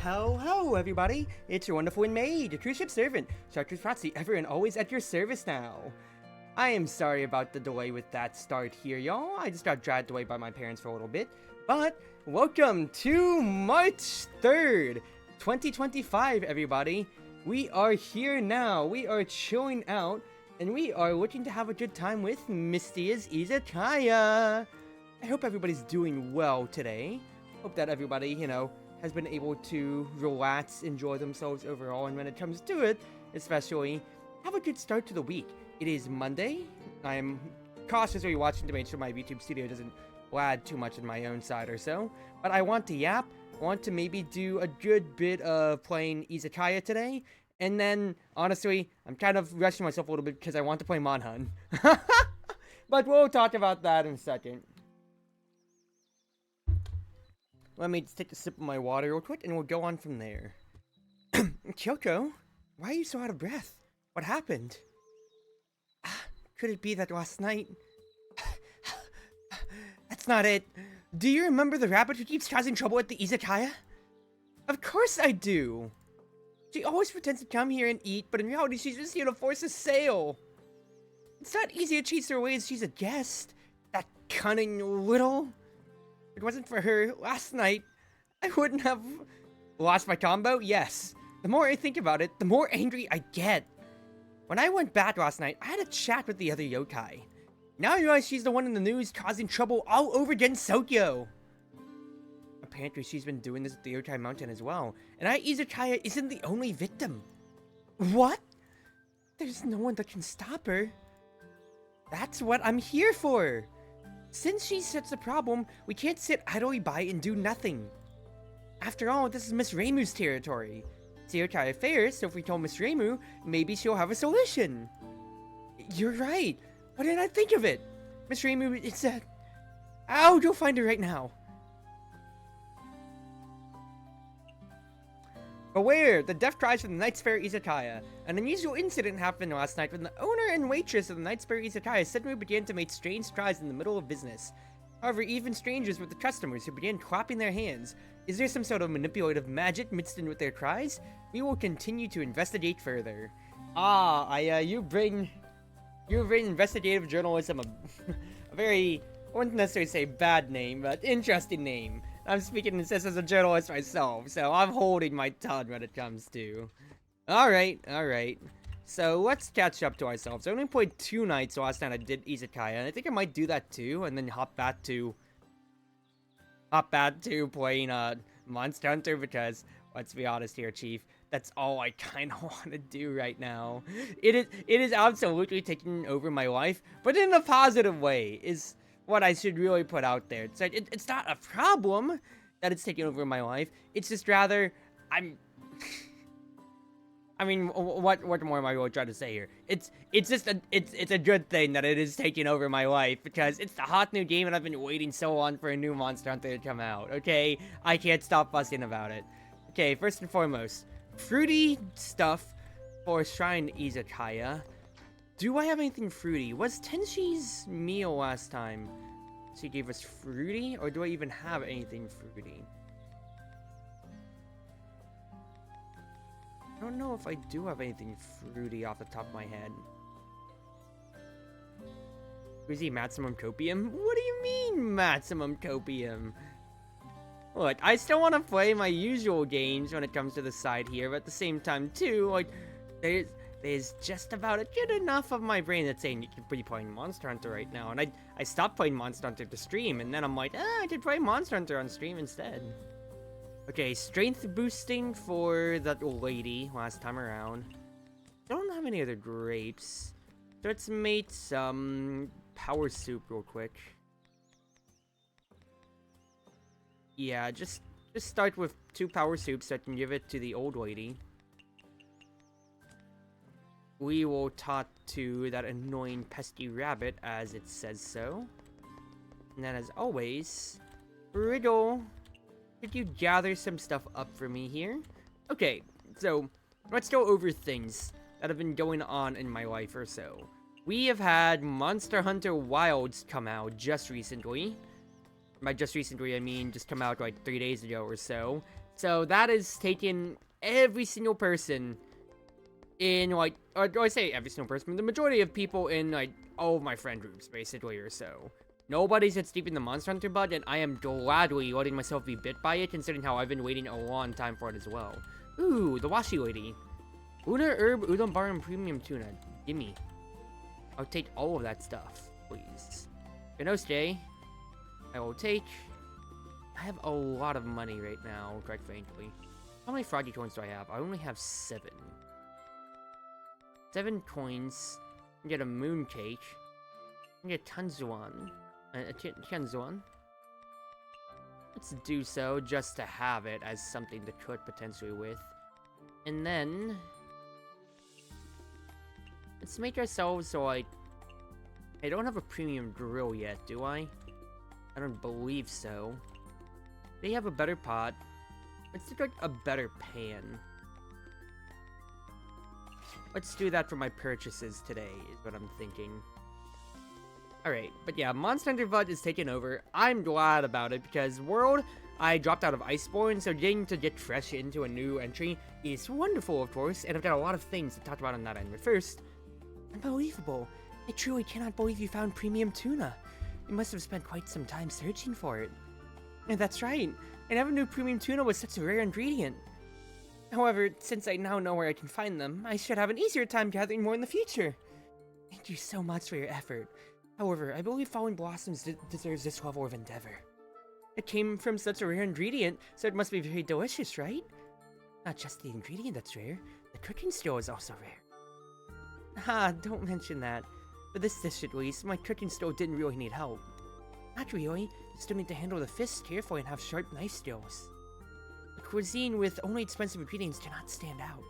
Ho, everybody! It's your Wonderful Wind Mage, your Cruz Ship servant, Chartreuse Proxy, ever and always at your service now. I am sorry about the delay with that start here, y'all. I just got dragged away by my parents for a little bit. But, welcome to March 3rd, 2025, everybody. We are here now. We are chilling out, and we are looking to have a good time with Mystia's Izakaya. I hope everybody's doing well today. Hope that everybody, has been able to relax, enjoy themselves overall, and when it comes to it, especially, have a good start to the week. It is Monday. I am cautiously watching to make sure my YouTube studio doesn't lag too much on my own side or so, but I want to yap. I want to maybe do a good bit of playing Izakaya today, and then, honestly, I'm kind of rushing myself a little bit because I want to play Monhun. But we'll talk about that in a second. Let me just take a sip of my water real quick, and we'll go on from there. Kyoko, why are you so out of breath? What happened? Could it be that last night? That's not it. Do you remember the rabbit who keeps causing trouble at the Izakaya? Of course I do. She always pretends to come here and eat, but in reality she's just here to force a sale. It's not easy to chase her away as she's a guest. That cunning little... If it wasn't for her last night, I wouldn't have lost my combo. Yes. The more I think about it, the more angry I get. When I went back last night, I had a chat with the other yokai. Now I realize she's the one in the news causing trouble all over Gensokyo. Apparently she's been doing this at the yokai mountain as well. And Izakaya isn't the only victim. What? There's no one that can stop her. That's what I'm here for. Since she sets the problem, we can't sit idly by and do nothing. After all, this is Miss Reimu's territory. It's yokai affairs, so if we tell Miss Reimu, maybe she'll have a solution. You're right. Why didn't I think of it? Miss Reimu, it's a... I'll go find her right now. Beware! The death cries from the Knight's Fair Izakaya. An unusual incident happened last night when the owner and waitress of the Knight's Fair Izakaya suddenly began to make strange cries in the middle of business. However, even strangers were the customers who began clapping their hands. Is there some sort of manipulative magic mixed in with their cries? We will continue to investigate further. You bring investigative journalism a very, I wouldn't necessarily say bad name, but interesting name. I'm speaking this as a journalist myself, so I'm holding my tongue when it comes to... Alright. So, let's catch up to ourselves. I only played 2 nights last night I did Izakaya, and I think I might do that too, and then hop back to playing Monster Hunter, because, let's be honest here, Chief, that's all I kinda want to do right now. It is absolutely taking over my life, but in a positive way, is... what I should really put out there. It's like, it's not a problem that it's taking over my life. It's just rather, I mean, what more am I really trying to say here? It's a good thing that it is taking over my life, because it's the hot new game and I've been waiting so long for a new Monster Hunter to come out, okay? I can't stop fussing about it. Okay, first and foremost, fruity stuff for Shrine Izakaya. Do I have anything fruity? Was Tenshi's meal last time she gave us fruity? Or do I even have anything fruity? I don't know if I do have anything fruity off the top of my head. Is he maximum copium? What do you mean maximum copium? Look, I still want to play my usual games when it comes to the side here, but at the same time too, like, there's just about a good enough of my brain that's saying you could be playing Monster Hunter right now. And I stopped playing Monster Hunter to stream, and then I'm like, I could play Monster Hunter on stream instead. Okay, strength boosting for that old lady last time around. Don't have any other grapes. So let's make some power soup real quick. Yeah, just start with 2 power soups so I can give it to the old lady. We will talk to that annoying pesky rabbit as it says so. And then as always, Riddle, could you gather some stuff up for me here? Okay, so let's go over things that have been going on in my life or so. We have had Monster Hunter Wilds come out just recently. By just recently, I mean just come out like 3 days ago or so. So that is taking every single person in, like, or do I say every single person? The majority of people in, like, all of my friend groups, basically, or so. Nobody's hit deep in the Monster Hunter bud, and I am gladly letting myself be bit by it, considering how I've been waiting a long time for it as well. Ooh, the washi lady. Una herb, udon bar, and premium tuna. Gimme. I'll take all of that stuff, please. Ganoste, I will take. I have a lot of money right now, quite frankly. How many froggy coins do I have? I only have 7. 7 coins. I get a moon cake. I get Tanzuan. Tianzuan. Let's do so just to have it as something to cook potentially with. And then let's make ourselves so I don't have a premium grill yet, do I? I don't believe so. They have a better pot. Let's do like a better pan. Let's do that for my purchases today, is what I'm thinking. Alright, but yeah, Monster Hunter VOD is taking over. I'm glad about it because World, I dropped out of Iceborne, so getting to get fresh into a new entry is wonderful, of course, and I've got a lot of things to talk about on that end. But first, unbelievable. I truly cannot believe you found premium tuna. You must have spent quite some time searching for it. And that's right, I never knew premium tuna was such a rare ingredient. However, since I now know where I can find them, I should have an easier time gathering more in the future. Thank you so much for your effort. However, I believe Falling Blossoms deserves this level of endeavor. It came from such a rare ingredient, so it must be very delicious, right? Not just the ingredient that's rare, the cooking skill is also rare. Ah, don't mention that. For this dish at least, my cooking skill didn't really need help. Not really, you still need to handle the fish carefully and have sharp knife skills. A cuisine with only expensive ingredients cannot stand out.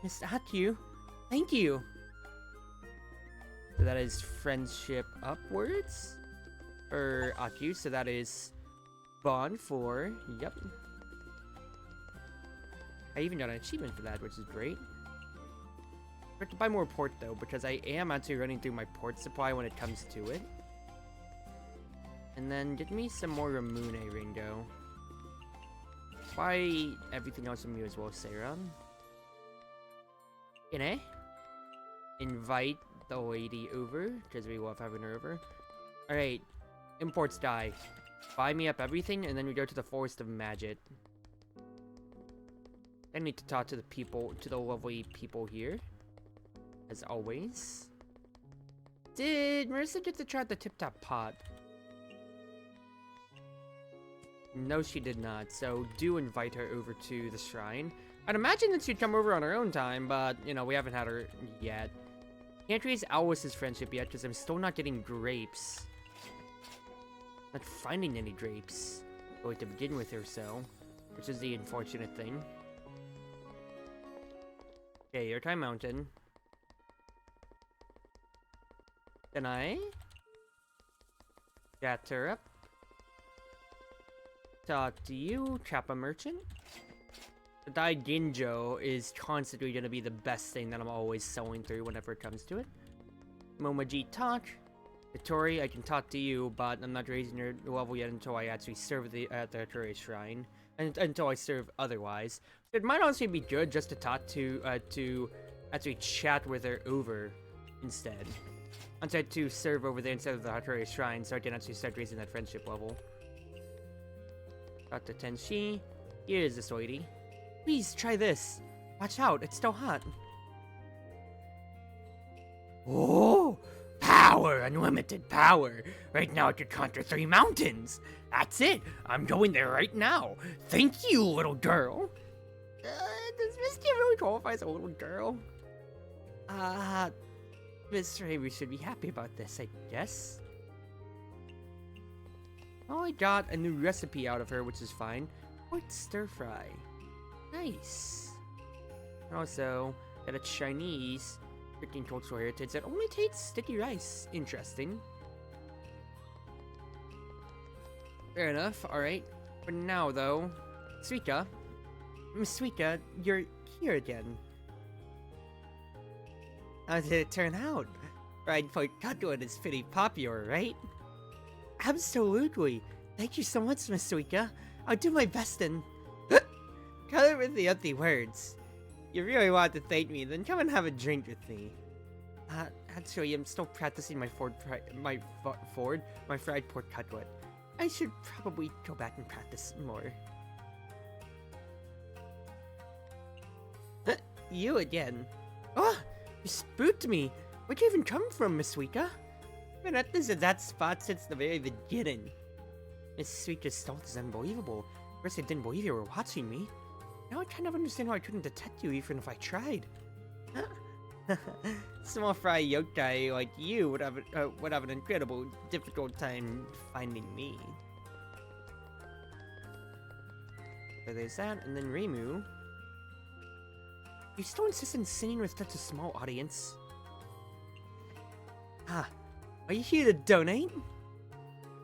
Miss Aku, thank you! So that is friendship upwards for Aku, so that is bond for, yep. I even got an achievement for that, which is great. I have to buy more port though, because I am actually running through my port supply when it comes to it. And then get me some more Ramune, Ringo. Buy everything else from you as well, Sarah. Ine? Invite the lady over, because we love having her over. Alright, imports die. Buy me up everything, and then we go to the Forest of Magic. I need to talk to the people, to the lovely people here. As always. Did Marissa get to try the tip-top pot? No, she did not, so do invite her over to the shrine. I'd imagine that she'd come over on her own time, but, you know, we haven't had her yet. Can't raise Alois's friendship yet, because I'm still not getting grapes. Not finding any grapes. Really to begin with or so. Which is the unfortunate thing. Okay, Yerkai Mountain. Can I? Chat her up. Talk to you, Kappa Merchant. The Dai Ginjo is constantly going to be the best thing that I'm always sewing through whenever it comes to it. Momaji talk. Vittori, I can talk to you, but I'm not raising your level yet until I actually serve at the Hattori Shrine. And until I serve otherwise. It might honestly be good just to talk to actually chat with her over instead. Instead to serve over there instead of the Hattori Shrine, so I can actually start raising that friendship level. Dr. Tenshi, here is this lady. Please try this. Watch out, it's still hot. Oh, power, unlimited power. Right now I could conquer 3 mountains. That's it, I'm going there right now. Thank you, little girl. Does Mystia really qualify as a little girl? Miss Raby should be happy about this, I guess. Oh, I got a new recipe out of her, which is fine. Pork stir fry. Nice. Also, got a Chinese freaking cultural heritage that only takes sticky rice. Interesting. Fair enough, alright. For now, though, Suika. Miss Suika, you're here again. How did it turn out? Fried pork cutlet is pretty popular, right? Absolutely. Thank you so much, Miss Suika. I'll do my best and... Color with the empty words. You really want to thank me, then come and have a drink with me. Actually, I'm still practicing my fried pork cutlet. I should probably go back and practice more. You again. Oh, you spooked me. Where'd you even come from, Miss Suika? I've been at this exact spot since the very beginning. Miss Suika's stealth is unbelievable. First I didn't believe you were watching me. Now I kind of understand why I couldn't detect you even if I tried. Small fry yokai like you would have an incredible, difficult time finding me. So there's that, and then Reimu. You still insist on singing with such a small audience? Are you here to donate?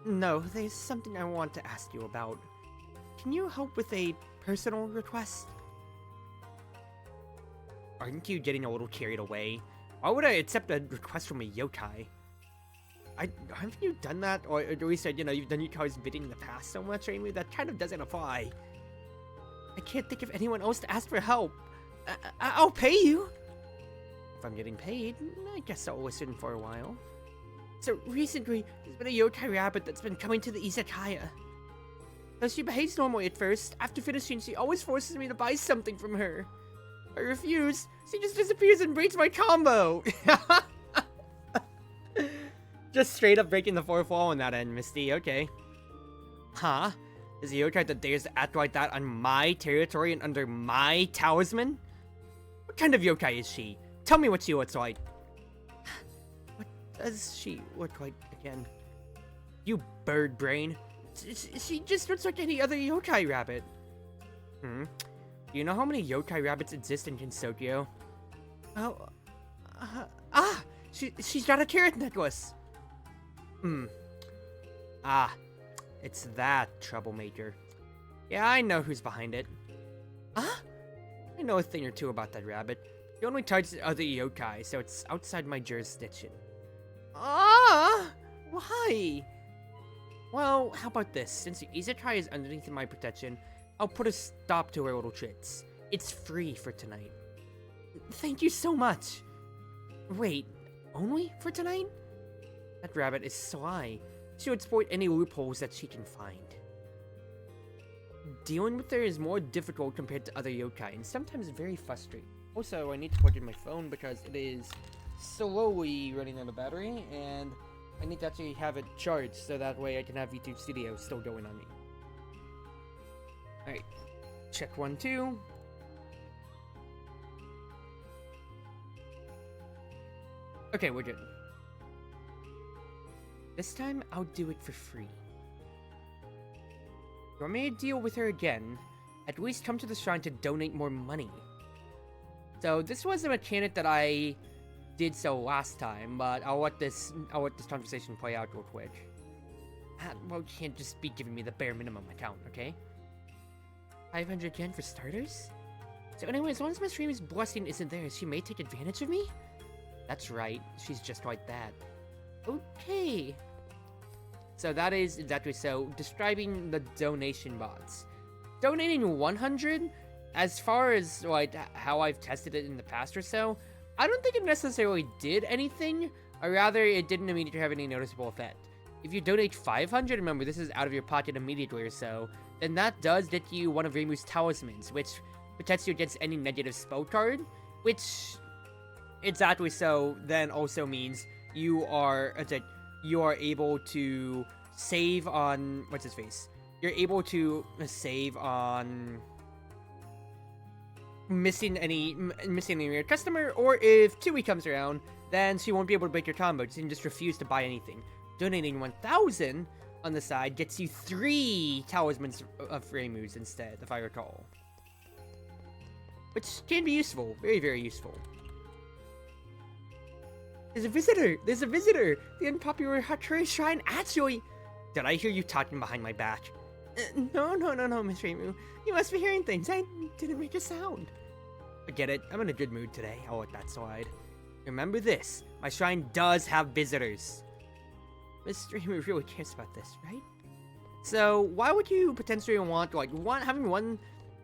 No, there's something I want to ask you about. Can you help with a personal request? Aren't you getting a little carried away? Why would I accept a request from a yokai? Haven't you done that? Or at least, you've done yokai's bidding in the past so much, Reimu, that kind of doesn't apply. I can't think of anyone else to ask for help. I'll pay you. If I'm getting paid, I guess I'll listen for a while. So recently, there's been a yokai rabbit that's been coming to the Izakaya. Though she behaves normally at first, after finishing, she always forces me to buy something from her. I refuse. She just disappears and breaks my combo. Just straight up breaking the fourth wall on that end, Misty. Okay. Huh? Is the yokai that dares to act like that on my territory and under my talisman? What kind of yokai is she? Tell me what she looks like. What does she look like again? You bird brain. She just looks like any other yokai rabbit. Do you know how many yokai rabbits exist in Kinsokyo? Oh, she's got a carrot necklace. It's that troublemaker. Yeah, I know who's behind it. I know a thing or two about that rabbit. He only targets other yokai, so it's outside my jurisdiction. Why? Well, how about this? Since the Izakaya is underneath my protection, I'll put a stop to her little tricks. It's free for tonight. Thank you so much. Wait, only for tonight? That rabbit is sly. She'll exploit any loopholes that she can find. Dealing with her is more difficult compared to other yokai, and sometimes very frustrating. Also, I need to plug in my phone because it is slowly running out of battery, and I need to actually have it charged so that way I can have YouTube Studio still going on me. Alright, check 1, 2. Okay, we're good. This time, I'll do it for free. You want me to deal with her again? At least come to the shrine to donate more money. So this was a mechanic that I did so last time, but I'll let this conversation play out real quick. Well, you can't just be giving me the bare minimum account, okay? 500 yen for starters? So anyway, as long as Miss Reemu's blessing isn't there, she may take advantage of me? That's right, she's just like that. Okay. So that is exactly so. Describing the donation bots. Donating 100, as far as like how I've tested it in the past or so, I don't think it necessarily did anything, or rather it didn't immediately have any noticeable effect. If you donate 500, remember this is out of your pocket immediately or so, then that does get you one of Reimu's talismans, which protects you against any negative spell card, which exactly so then also means you are able to save on what's his face. You're able to save on missing any your customer, or if 2 week comes around, then she won't be able to break your combo. She can just refuse to buy anything. Donating 1,000 on the side gets you 3 talismans of Reimu's instead, if I recall, which can be useful, very very useful. There's a visitor! There's a visitor! The unpopular Chartreuse Shrine actually... Did I hear you talking behind my back? No, Miss Reimu. You must be hearing things. I didn't make a sound. Forget it. I'm in a good mood today. I'll let that slide. Remember this. My shrine does have visitors. Miss Reimu really cares about this, right? So, why would you potentially want, like, having one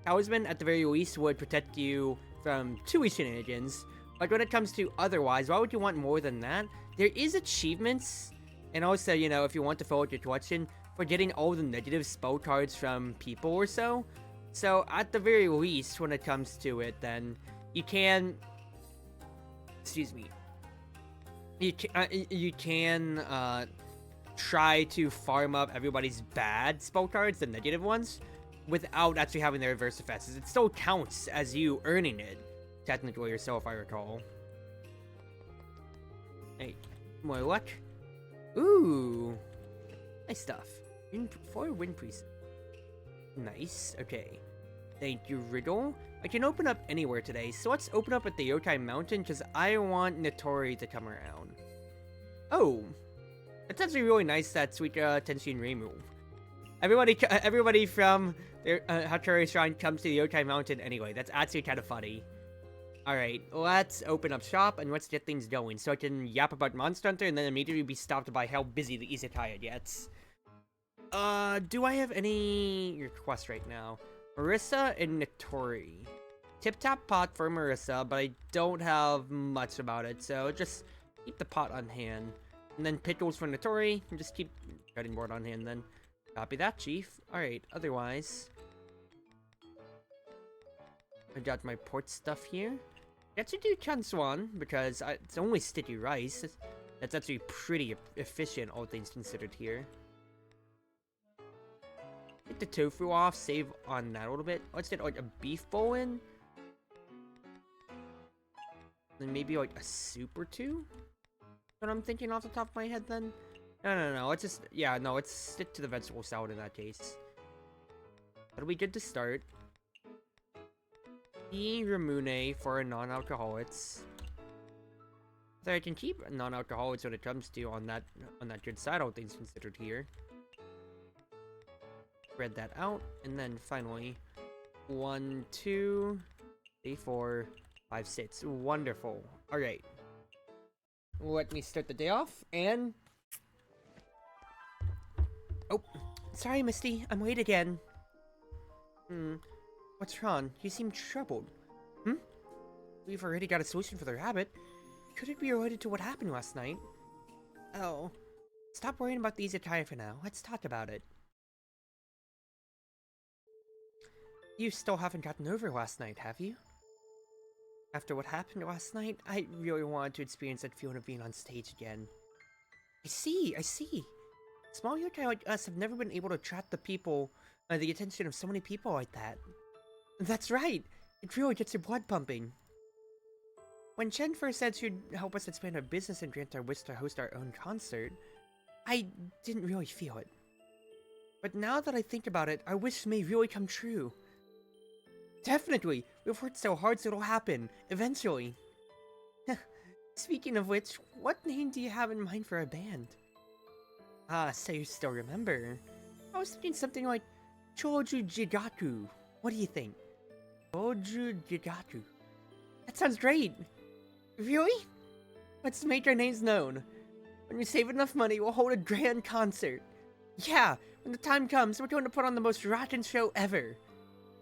Talisman, at the very least, would protect you from 2 shenanigans. But when it comes to otherwise, why would you want more than that? There is achievements, and also, you know, if you want to fill out your collection, for getting all the negative spell cards from people or so. So, at the very least, when it comes to it, then, you can... Excuse me. You can try to farm up everybody's bad spell cards, the negative ones, without actually having the reverse effects. It still counts as you earning it, technically, or so, if I recall. Hey, more luck. Ooh, nice stuff. 4 Wind Priest. Nice. Okay. Thank you, Riddle. I can open up anywhere today, so let's open up at the Yokai Mountain, because I want Notori to come around. Oh, it's actually really nice that Sweet Tenshin remove. Everybody from their Chartreuse Shrine comes to the Yokai Mountain anyway. That's actually kind of funny. Alright, let's open up shop and let's get things going, so I can yap about Monster Hunter and then immediately be stopped by how busy the Izakaya gets. Do I have any requests right now? Marissa and Notori. Tip-tap pot for Marissa, but I don't have much about it, so just keep the pot on hand. And then pickles for Notori, and just keep cutting board on hand then. Copy that, Chief. Alright, otherwise... I got my port stuff here. Let's do Chanswan, because it's only sticky rice. That's actually pretty efficient, all things considered here. Get the tofu off, save on that a little bit. Let's get like a beef bowl in. Then maybe like a soup or two? What I'm thinking off the top of my head then? No, let's just, yeah, no, let's stick to the vegetable salad in that case. That'll be good to start. E. Ramune for non-alcoholics. So I can keep non-alcoholics when it comes to on that good side, all things considered here. Spread that out, and then finally 1, 2, 3, 4, 5, 6. Wonderful. Alright. Let me start the day off, and... Oh, sorry, Misty. I'm late again. What's wrong? You seem troubled. We've already got a solution for the rabbit. Could it be related to what happened last night? Oh. Stop worrying about the Izakaya for now. Let's talk about it. You still haven't gotten over last night, have you? After what happened last night, I really wanted to experience that feeling of being on stage again. I see. Small yokai like us have never been able to attract the attention of so many people like that. That's right! It really gets your blood pumping. When Chen first said she'd help us expand our business and grant our wish to host our own concert, I didn't really feel it. But now that I think about it, our wish may really come true. Definitely! We've worked so hard so it'll happen, eventually. Speaking of which, what name do you have in mind for our band? Ah, so you still remember. I was thinking something like Choju Jigaku. What do you think? Choju Jigaku. That sounds great! Really? Let's make our names known. When we save enough money, we'll hold a grand concert. Yeah, when the time comes, we're going to put on the most rockin' show ever.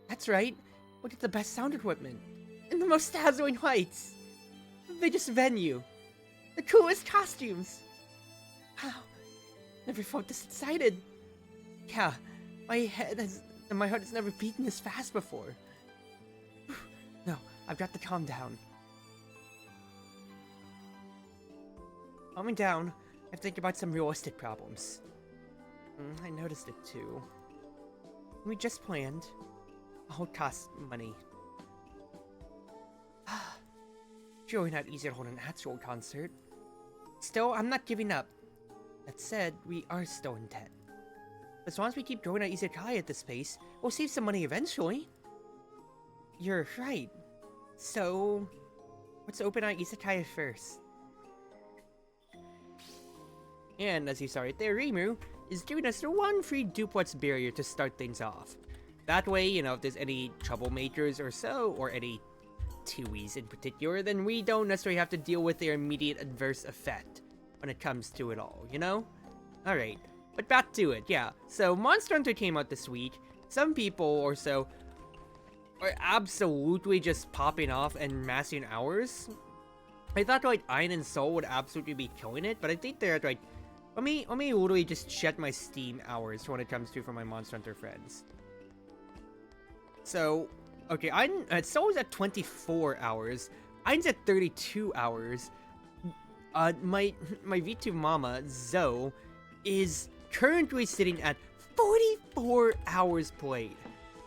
That's right. We'll get the best sound equipment. And the most dazzling lights. The biggest venue. The coolest costumes. Wow. Never felt this excited. Yeah, my heart has never beaten this fast before. No, I've got to calm down. Calming down, I have to think about some realistic problems. I noticed it too. We just planned. All cost money. Surely not easy to hold an actual concert. Still, I'm not giving up. That said, we are still in debt. As long as we keep growing our Izakaya at this pace, we'll save some money eventually. You're right. So, let's open our Izakaya first. And as you saw right there, Rimu is giving us the one free duplex barrier to start things off. That way, you know, if there's any troublemakers or so, or any Tuies in particular, then we don't necessarily have to deal with their immediate adverse effect when it comes to it all, you know? Alright, but back to it, yeah. So, Monster Hunter came out this week. Some people or so are absolutely just popping off and massing hours. I thought like Iron and Soul would absolutely be killing it, but I think they're like, let me literally just check my Steam hours when it comes to for my Monster Hunter friends. So, okay, Soul's at 24 hours. Iron's at 32 hours. My VTube mama, Zoe, is currently sitting at 44 hours played.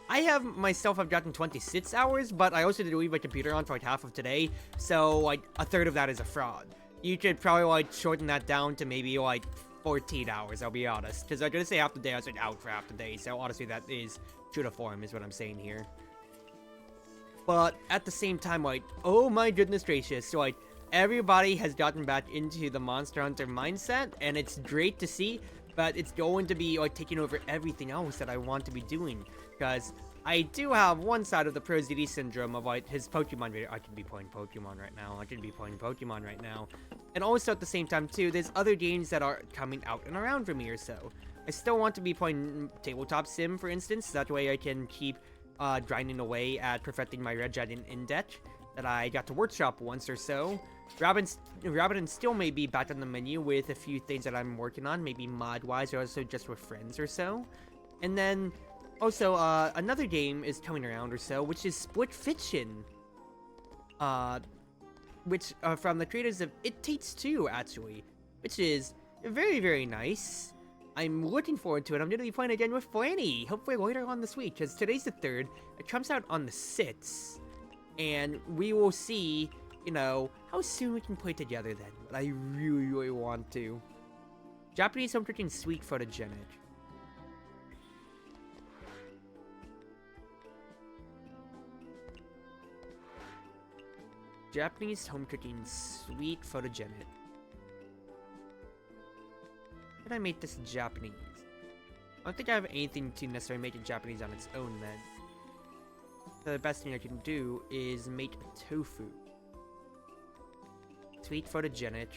I've gotten 26 hours, but I also did leave my computer on for like half of today, so like a third of that is a fraud. You could probably like shorten that down to maybe like 14 hours, I'll be honest. Because I'm gonna say half the day I was like out for half the day, so honestly that is true to form is what I'm saying here. But at the same time, like, oh my goodness gracious, so like everybody has gotten back into the Monster Hunter mindset, and it's great to see, but it's going to be like taking over everything else that I want to be doing. Because I do have one side of the Pro ZD syndrome of like his Pokemon video. I could be playing Pokemon right now. And also at the same time too, there's other games that are coming out and around for me or so. I still want to be playing Tabletop Sim, for instance. That way I can keep grinding away at perfecting my Red Giant Index that I got to workshop once or so. Rabbit and Steel may be back on the menu with a few things that I'm working on, maybe mod-wise or also just with friends or so. And then also, another game is coming around or so, which is Split Fiction. Which, from the creators of It Takes Two, actually. Which is very, very nice. I'm looking forward to it. I'm going to be playing again with Flanny, hopefully later on this week, because today's the 3rd. It comes out on the 6th. And we will see, you know, how soon we can play together then. But I really, really want to. Japanese home cooking sweet photogenic. Japanese home cooking sweet photogenic. How can I make this Japanese? I don't think I have anything to necessarily make it Japanese on its own then. So the best thing I can do is make a tofu. Sweet photogenic.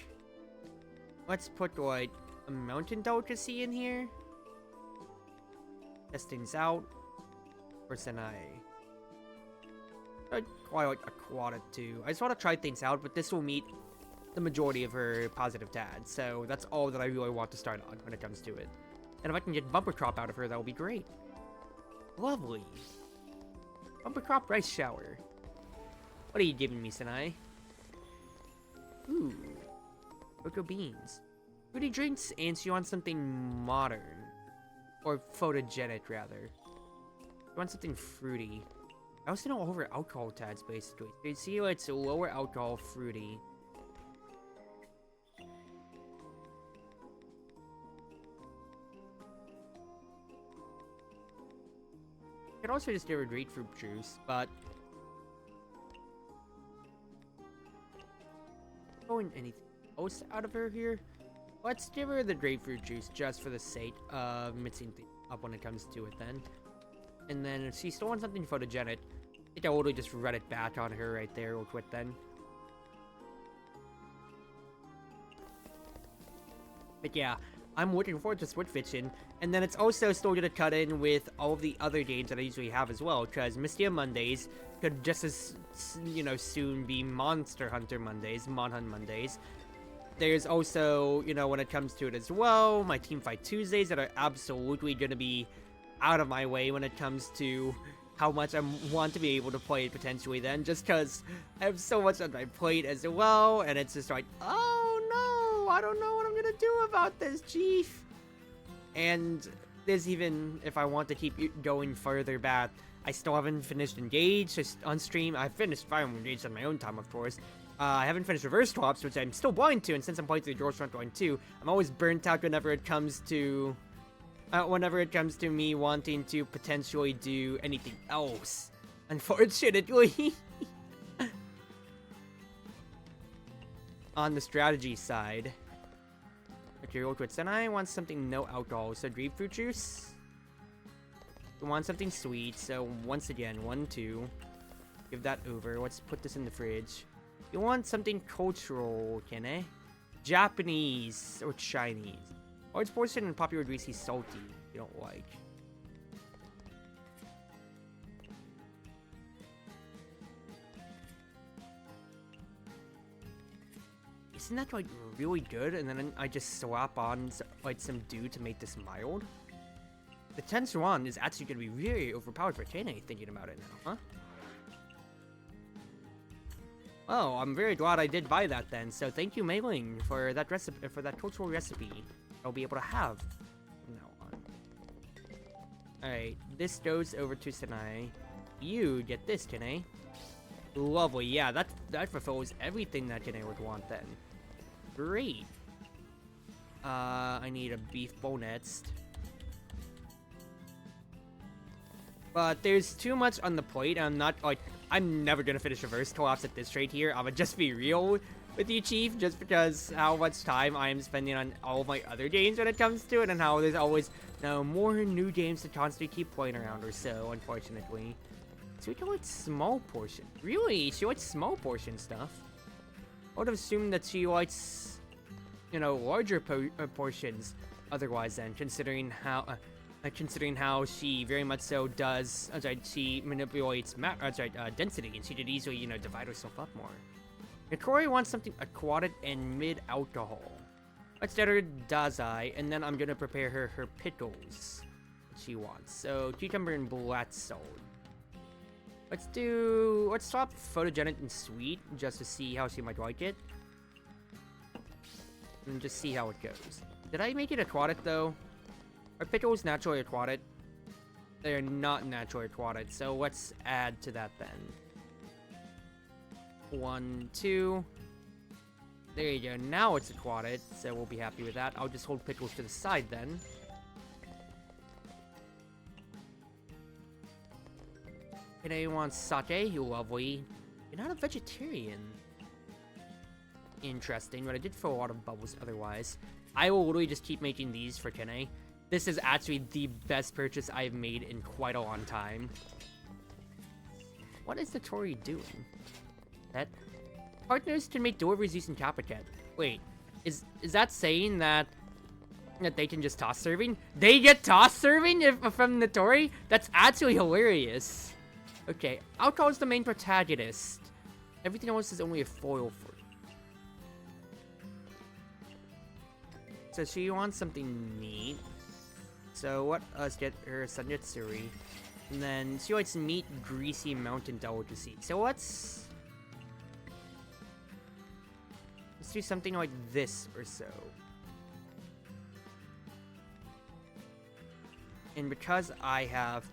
Let's put like a mountain delicacy in here. Test things out. For Senai. Quite like Aquata too. I just want to try things out, but this will meet the majority of her positive tags, so that's all that I really want to start on when it comes to it. And if I can get Bumper Crop out of her, that will be great. Lovely. Bumper Crop Rice Shower. What are you giving me, Senai? Ooh. Cocoa Beans. Fruity drinks, and she wants something modern. Or photogenic, rather. She wants something fruity. I also know over alcohol tags, basically. You see, it's lower alcohol fruity. You could also just give her grapefruit juice, but going anything else out of her here? Let's give her the grapefruit juice just for the sake of mixing things up when it comes to it then. And then if she still wants something photogenic, I think I will just run it back on her right there real quick then. But yeah, I'm looking forward to Split Fiction, and then it's also still going to cut in with all of the other games that I usually have as well, because Mystia Mondays could just as, you know, soon be Monster Hunter Mondays, Mon Hunt Mondays. There's also, you know, when it comes to it as well, my Teamfight Tuesdays that are absolutely going to be out of my way when it comes to how much I want to be able to play it potentially then, just because I have so much on my plate as well, and it's just like, oh no, I don't know what I'm gonna do about this, chief. And there's even, if I want to keep going further back, I still haven't finished Engage on stream. I've finished Fire Emblem Engage on my own time, of course. I haven't finished Reverse Swaps, which I'm still blind to, and since I'm playing through the George Front Line 2, I'm always burnt out whenever it comes to me wanting to potentially do anything else, unfortunately. On the strategy side. Okay, real quick. Senai wants something no alcohol, so grapefruit juice. We want something sweet, so once again, 1, 2. Give that over. Let's put this in the fridge. You want something cultural, can I? Japanese or Chinese. Or it's portion and popular greasy salty, you don't like. isn't that like really good? And then I just slap on like some dew to make this mild. The 10 Swan is actually going to be really overpowered for Tane, thinking about it now, huh? Oh, I'm very glad I did buy that then. So thank you, Mailing, for that recipe, for that cultural recipe. I'll be able to have from now on. Alright, this goes over to Sanai. You get this, Tane. Lovely, yeah, that fulfills everything that Tane would want then. Great. I need a beef bow next. But there's too much on the plate. I'm never gonna finish reverse collapse at this rate here. I'm gonna just be real with you, Chief, just because how much time I am spending on all of my other games when it comes to it, and how there's always more new games to constantly keep playing around or so, unfortunately. So we can like small portion. Really? She likes small portion stuff? I would have assumed that she likes, larger portions otherwise then, considering how she very much so does, she manipulates density, and she could easily, divide herself up more. Nikori wants something aquatic and mid-alcohol. Let's get her Dazai, and then I'm gonna prepare her pickles that she wants. So, cucumber and black salt. Let's swap photogenic and sweet, just to see how she might like it. And just see how it goes. Did I make it aquatic, though? Are pickles naturally aquatic? They are not naturally aquatic, so let's add to that then. 1, 2. There you go, now it's aquatic, so we'll be happy with that. I'll just hold pickles to the side then. Today wants sake, you lovely. You're not a vegetarian. Interesting, but I did throw a lot of bubbles otherwise. I will literally just keep making these for Tene. This is actually the best purchase I've made in quite a long time. What is the Tori doing? That partners can make deliveries using Capicat. Wait, is that saying that they can just toss serving? They get toss serving from the Tori? That's actually hilarious. Okay, alcohol is the main protagonist. Everything else is only a foil for it. So she wants something neat. So let's get her Sanyatsuri. And then she likes meat, greasy mountain delicacy. So let's do something like this or so. And because I have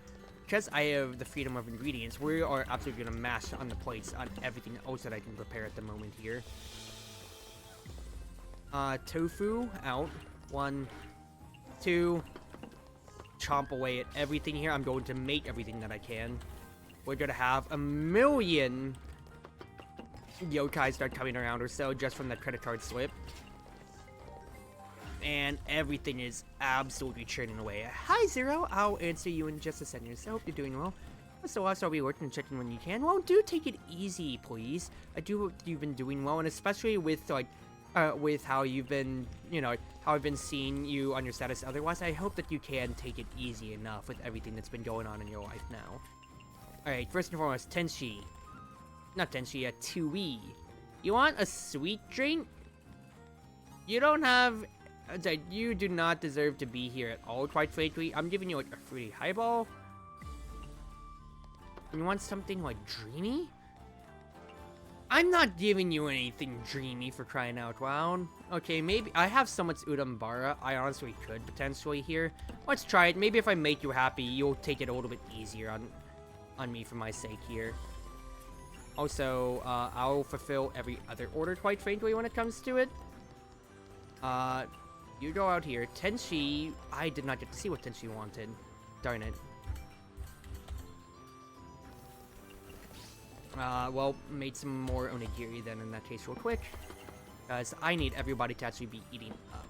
the freedom of ingredients, we are absolutely gonna mash on the plates on everything else that I can prepare at the moment here. Tofu out. 1, 2. Chomp away at everything here. I'm going to make everything that I can. We're gonna have a million yokai start coming around or so just from that credit card slip. And everything is absolutely churning away. Hi, Zero. I'll answer you in just a second. So I hope you're doing well. So I'll be working and checking when you can. Well, do take it easy, please. I do hope you've been doing well, and especially with with how you've been, how I've been seeing you on your status. Otherwise, I hope that you can take it easy enough with everything that's been going on in your life now. Alright, first and foremost, Tenshi. Not Tenshi, Tui. You want a sweet drink? You don't have... You do not deserve to be here at all, quite frankly. I'm giving you, a fruity highball. And you want something, dreamy? I'm not giving you anything dreamy, for crying out loud. Okay, maybe I have so much Udambara. I honestly could potentially here. Let's try it. Maybe if I make you happy, you'll take it a little bit easier on me for my sake here. Also, I'll fulfill every other order, quite frankly, when it comes to it. You go out here. Tenshi, I did not get to see what Tenshi wanted. Darn it. Well, made some more onigiri then in that case real quick. Because I need everybody to actually be eating up.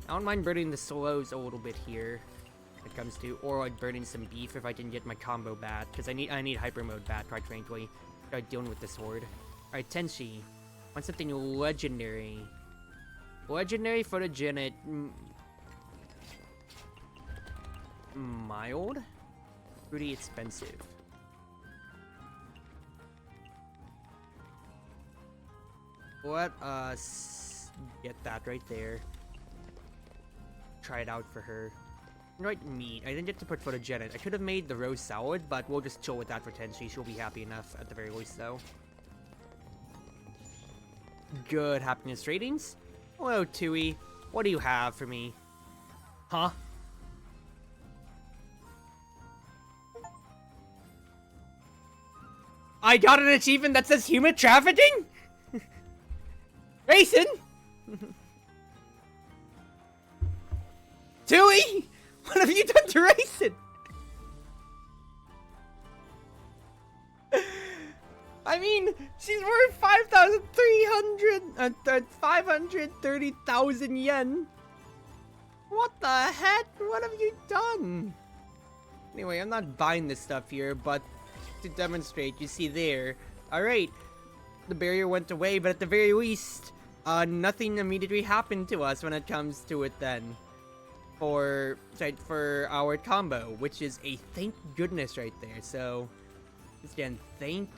I don't mind burning the slows a little bit here. When it comes to, or burning some beef if I can get my combo bat. Because I need hyper mode bat, quite frankly. Dealing with this horde. Alright, Tenshi. Want something legendary. Legendary photogenic. Mild? Pretty expensive. Let us get that right there. Try it out for her. Right, meat. I didn't get to put footage in it. I could have made the rose salad, but we'll just chill with that for Tenshi. She'll be happy enough at the very least, though. Good happiness ratings. Hello, Tui. What do you have for me? Huh? I got an achievement that says human trafficking? Raisin? Tui? What have you done to Raisin? I mean, she's worth 530,000 yen. What the heck? What have you done? Anyway, I'm not buying this stuff here, but to demonstrate, you see there. Alright, the barrier went away, but at the very least, nothing immediately happened to us when it comes to it then. For our combo, which is a thank goodness right there. So, again, thank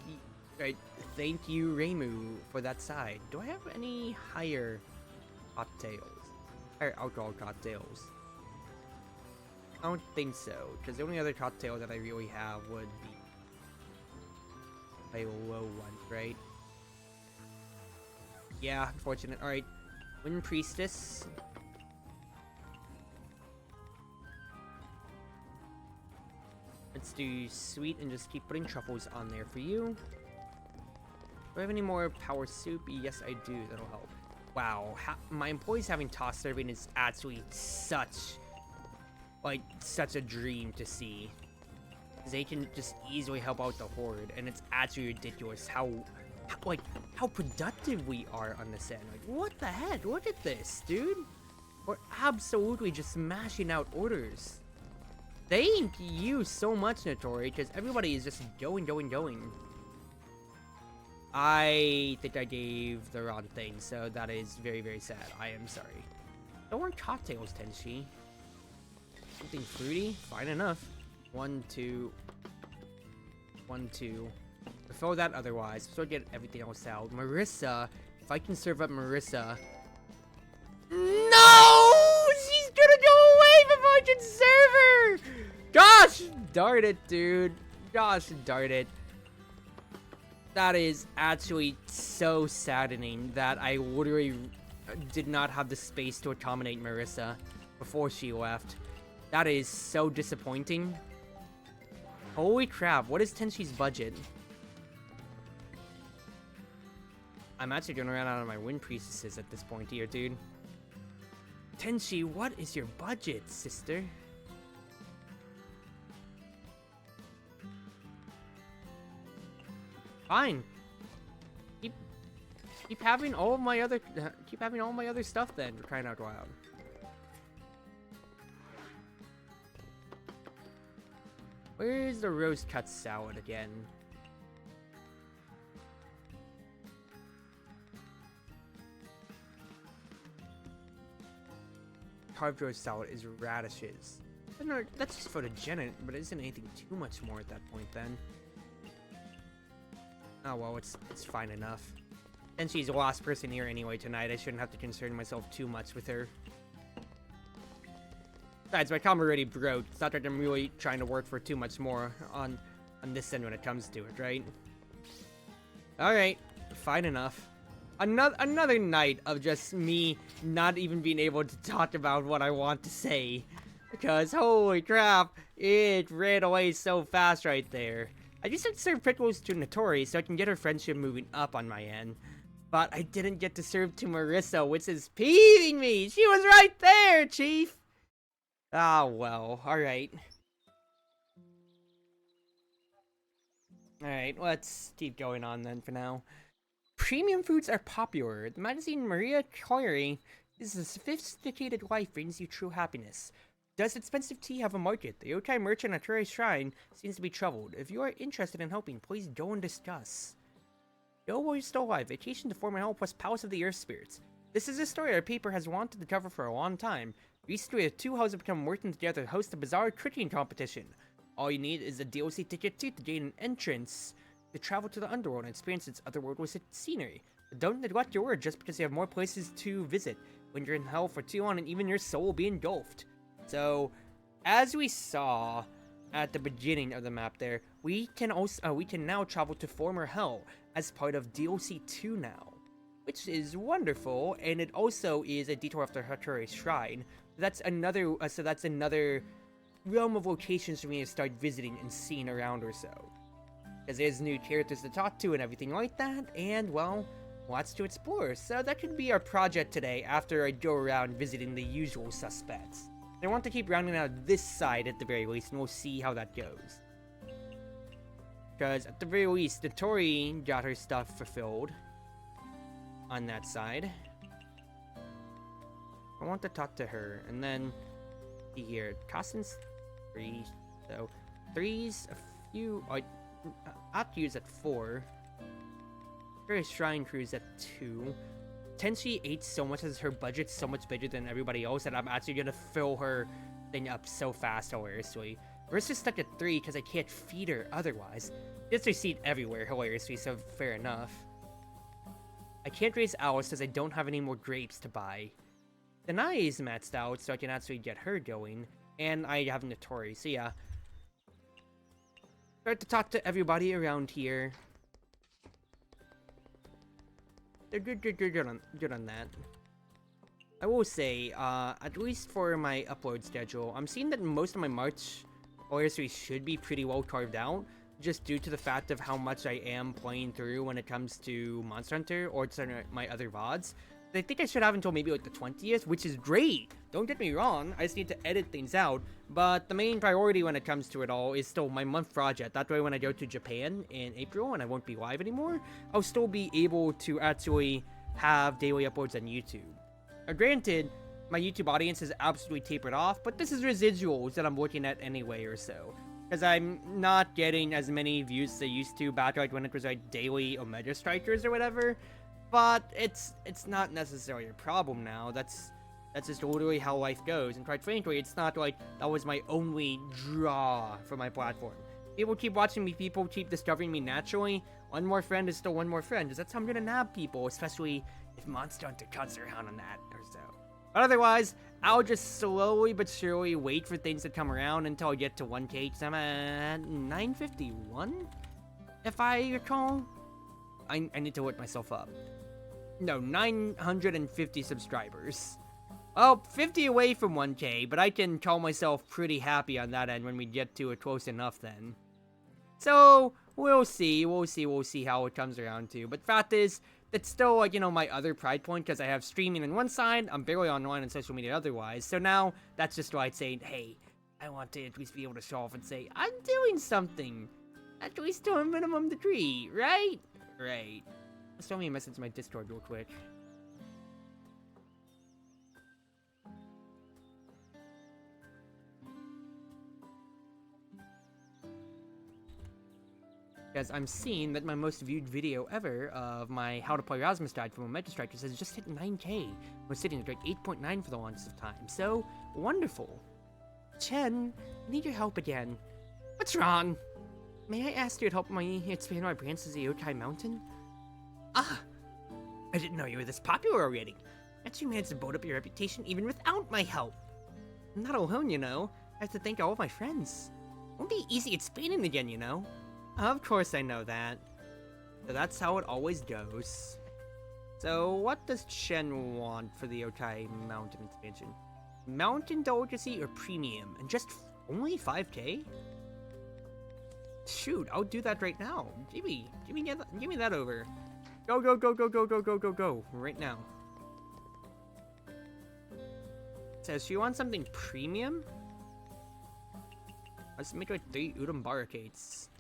you, Reimu, for that side. Do I have any higher cocktails? Higher alcohol cocktails? I don't think so, because the only other cocktail that I really have would be a low one, right? Yeah, unfortunate. Alright, Wind Priestess. Let's do sweet and just keep putting truffles on there for you. Do I have any more power soup? Yes, I do. That'll help. Wow, my employees having toss serving is actually such a dream to see. They can just easily help out the horde, and it's actually ridiculous how productive we are on this end. Like, what the heck? Look at this, dude. We're absolutely just smashing out orders. Thank you so much, Notori, because everybody is just going. I think I gave the wrong thing, so that is very, very sad. I am sorry. No more cocktails, Tenshi. Something fruity? Fine enough. 1, 2. 1, 2. Prefer that otherwise. So get everything else out. Marissa. If I can serve up Marissa. No! She's gonna go away before I can serve her! Gosh darn it, dude. Gosh darn it. That is actually so saddening that I literally did not have the space to accommodate Marissa before she left. That is so disappointing. Holy crap, what is Tenshi's budget? I'm actually gonna run out of my Wind Priestesses at this point here, dude. Tenshi, what is your budget, sister? Fine. Keep having all my other stuff then, for crying out loud. Where's the roast cut salad again? Carved roast salad is radishes. No, that's just photogenic, but it isn't anything too much more at that point then. Oh well, it's fine enough. And she's the last person here anyway tonight. I shouldn't have to concern myself too much with her. Besides, my comm already broke. It's not like I'm really trying to work for too much more on this end when it comes to it, right? Alright, fine enough. Another night of just me not even being able to talk about what I want to say. Because, holy crap, it ran away so fast right there. I just had to serve pickles to Notori so I can get her friendship moving up on my end. But I didn't get to serve to Marissa, which is peeving me. She was right there, Chief. Ah, well, alright. Alright, let's keep going on then for now. Premium foods are popular. The magazine Maria Clary is a sophisticated life brings you true happiness. Does expensive tea have a market? The yokai merchant at Cherry Shrine seems to be troubled. If you are interested in helping, please go and discuss. Yo, while you're still alive, vacation to form an plus Palace of the Earth Spirits. This is a story our paper has wanted to cover for a long time. Recently, the two houses have become working together to host a bizarre tricking competition. All you need is a DLC ticket to gain an entrance to travel to the underworld and experience its otherworldly scenery. But don't neglect your word just because you have more places to visit. When you're in hell for too long, and even your soul will be engulfed. So, as we saw at the beginning of the map there, we can now travel to former hell as part of DLC 2 now, which is wonderful, and it also is a detour after Chartreuse Shrine. That's another realm of locations for me to start visiting and seeing around or so. Because there's new characters to talk to and everything like that, and well, lots to explore. So that could be our project today after I go around visiting the usual suspects. I want to keep rounding out this side at the very least, and we'll see how that goes. Because at the very least, the Tori got her stuff fulfilled on that side. I want to talk to her, and then see here. Costin's 3, so 3's a few. I have to use at 4. Various Shrine Cruise at 2. Tenshi 8 so much as her budget's so much bigger than everybody else that I'm actually gonna fill her thing up so fast, hilariously. Marissa's stuck at 3 because I can't feed her otherwise. There's her seed everywhere, hilariously, so fair enough. I can't raise Alice because I don't have any more grapes to buy. Denai is maxed out, so I can actually get her going. And I have Notori, so yeah. Start to talk to everybody around here. They're good on that. I will say, at least for my upload schedule, I'm seeing that most of my March OSRE should be pretty well carved out, just due to the fact of how much I am playing through when it comes to Monster Hunter or my other VODs. I think I should have until maybe like the 20th, which is great. Don't get me wrong, I just need to edit things out. But the main priority when it comes to it all is still my month project. That way when I go to Japan in April and I won't be live anymore, I'll still be able to actually have daily uploads on YouTube. Now, granted, my YouTube audience is absolutely tapered off, but this is residuals that I'm looking at anyway or so. Because I'm not getting as many views as I used to back like when it was like daily Omega Strikers or whatever. But it's not necessarily a problem now. That's just literally how life goes. And quite frankly, it's not like that was my only draw for my platform. People keep watching me, people keep discovering me naturally. One more friend is still one more friend, because that's how I'm gonna nab people, especially if Monster Hunter cuts around on that or so. But otherwise, I'll just slowly but surely wait for things to come around until I get to 1K, because I'm at 951, if I recall. I need to look myself up. No, 950 subscribers. Well, 50 away from 1K, but I can call myself pretty happy on that end when we get to it close enough then. So, we'll see how it comes around to. But fact is, that's still, like, you know, my other pride point, because I have streaming on one side, I'm barely online on social media otherwise. So now, that's just why I'd say, hey, I want to at least be able to show off and say, I'm doing something. At least to a minimum degree, right? Right. Let's throw me a message to my Discord real quick. Because I'm seeing that my most viewed video ever of my How to Play Rasmus Guide from Omega Strikers has just hit 9K. We're sitting at like 8.9 for the longest of time. So, wonderful. Chen, I need your help again. What's wrong? May I ask you to help me expand my branch to the Yokai Mountain? Ah! I didn't know you were this popular already. Yet you managed to build up your reputation even without my help. I'm not alone, you know. I have to thank all of my friends. It won't be easy expanding again, you know. Of course I know that. So that's how it always goes. So what does Chen want for the Yokai Mountain expansion? Mountain delicacy or premium? And just only 5K? Shoot, I'll do that right now. Give me that over. Go, right now. Says she wants something premium? Let's make like 3 udon barricades.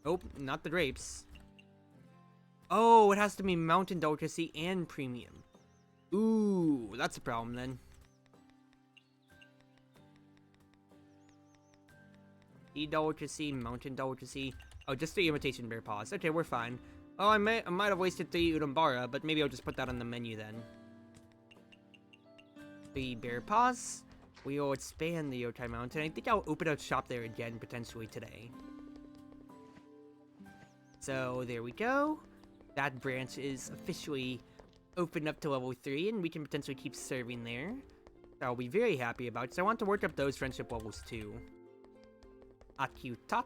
Nope, not the grapes. Oh, it has to be mountain delicacy and premium. Ooh, that's a problem then. Delicacy, mountain delicacy. Oh, just 3 imitation bear paws. Okay, we're fine. Oh, I might have wasted 3 udambara, but maybe I'll just put that on the menu then. 3 bear paws. We will expand the Yokai Mountain. I think I'll open a shop there again potentially today. So there we go. That branch is officially opened up to level 3, and we can potentially keep serving there. I'll be very happy about, so I want to work up those friendship levels too. Akutak.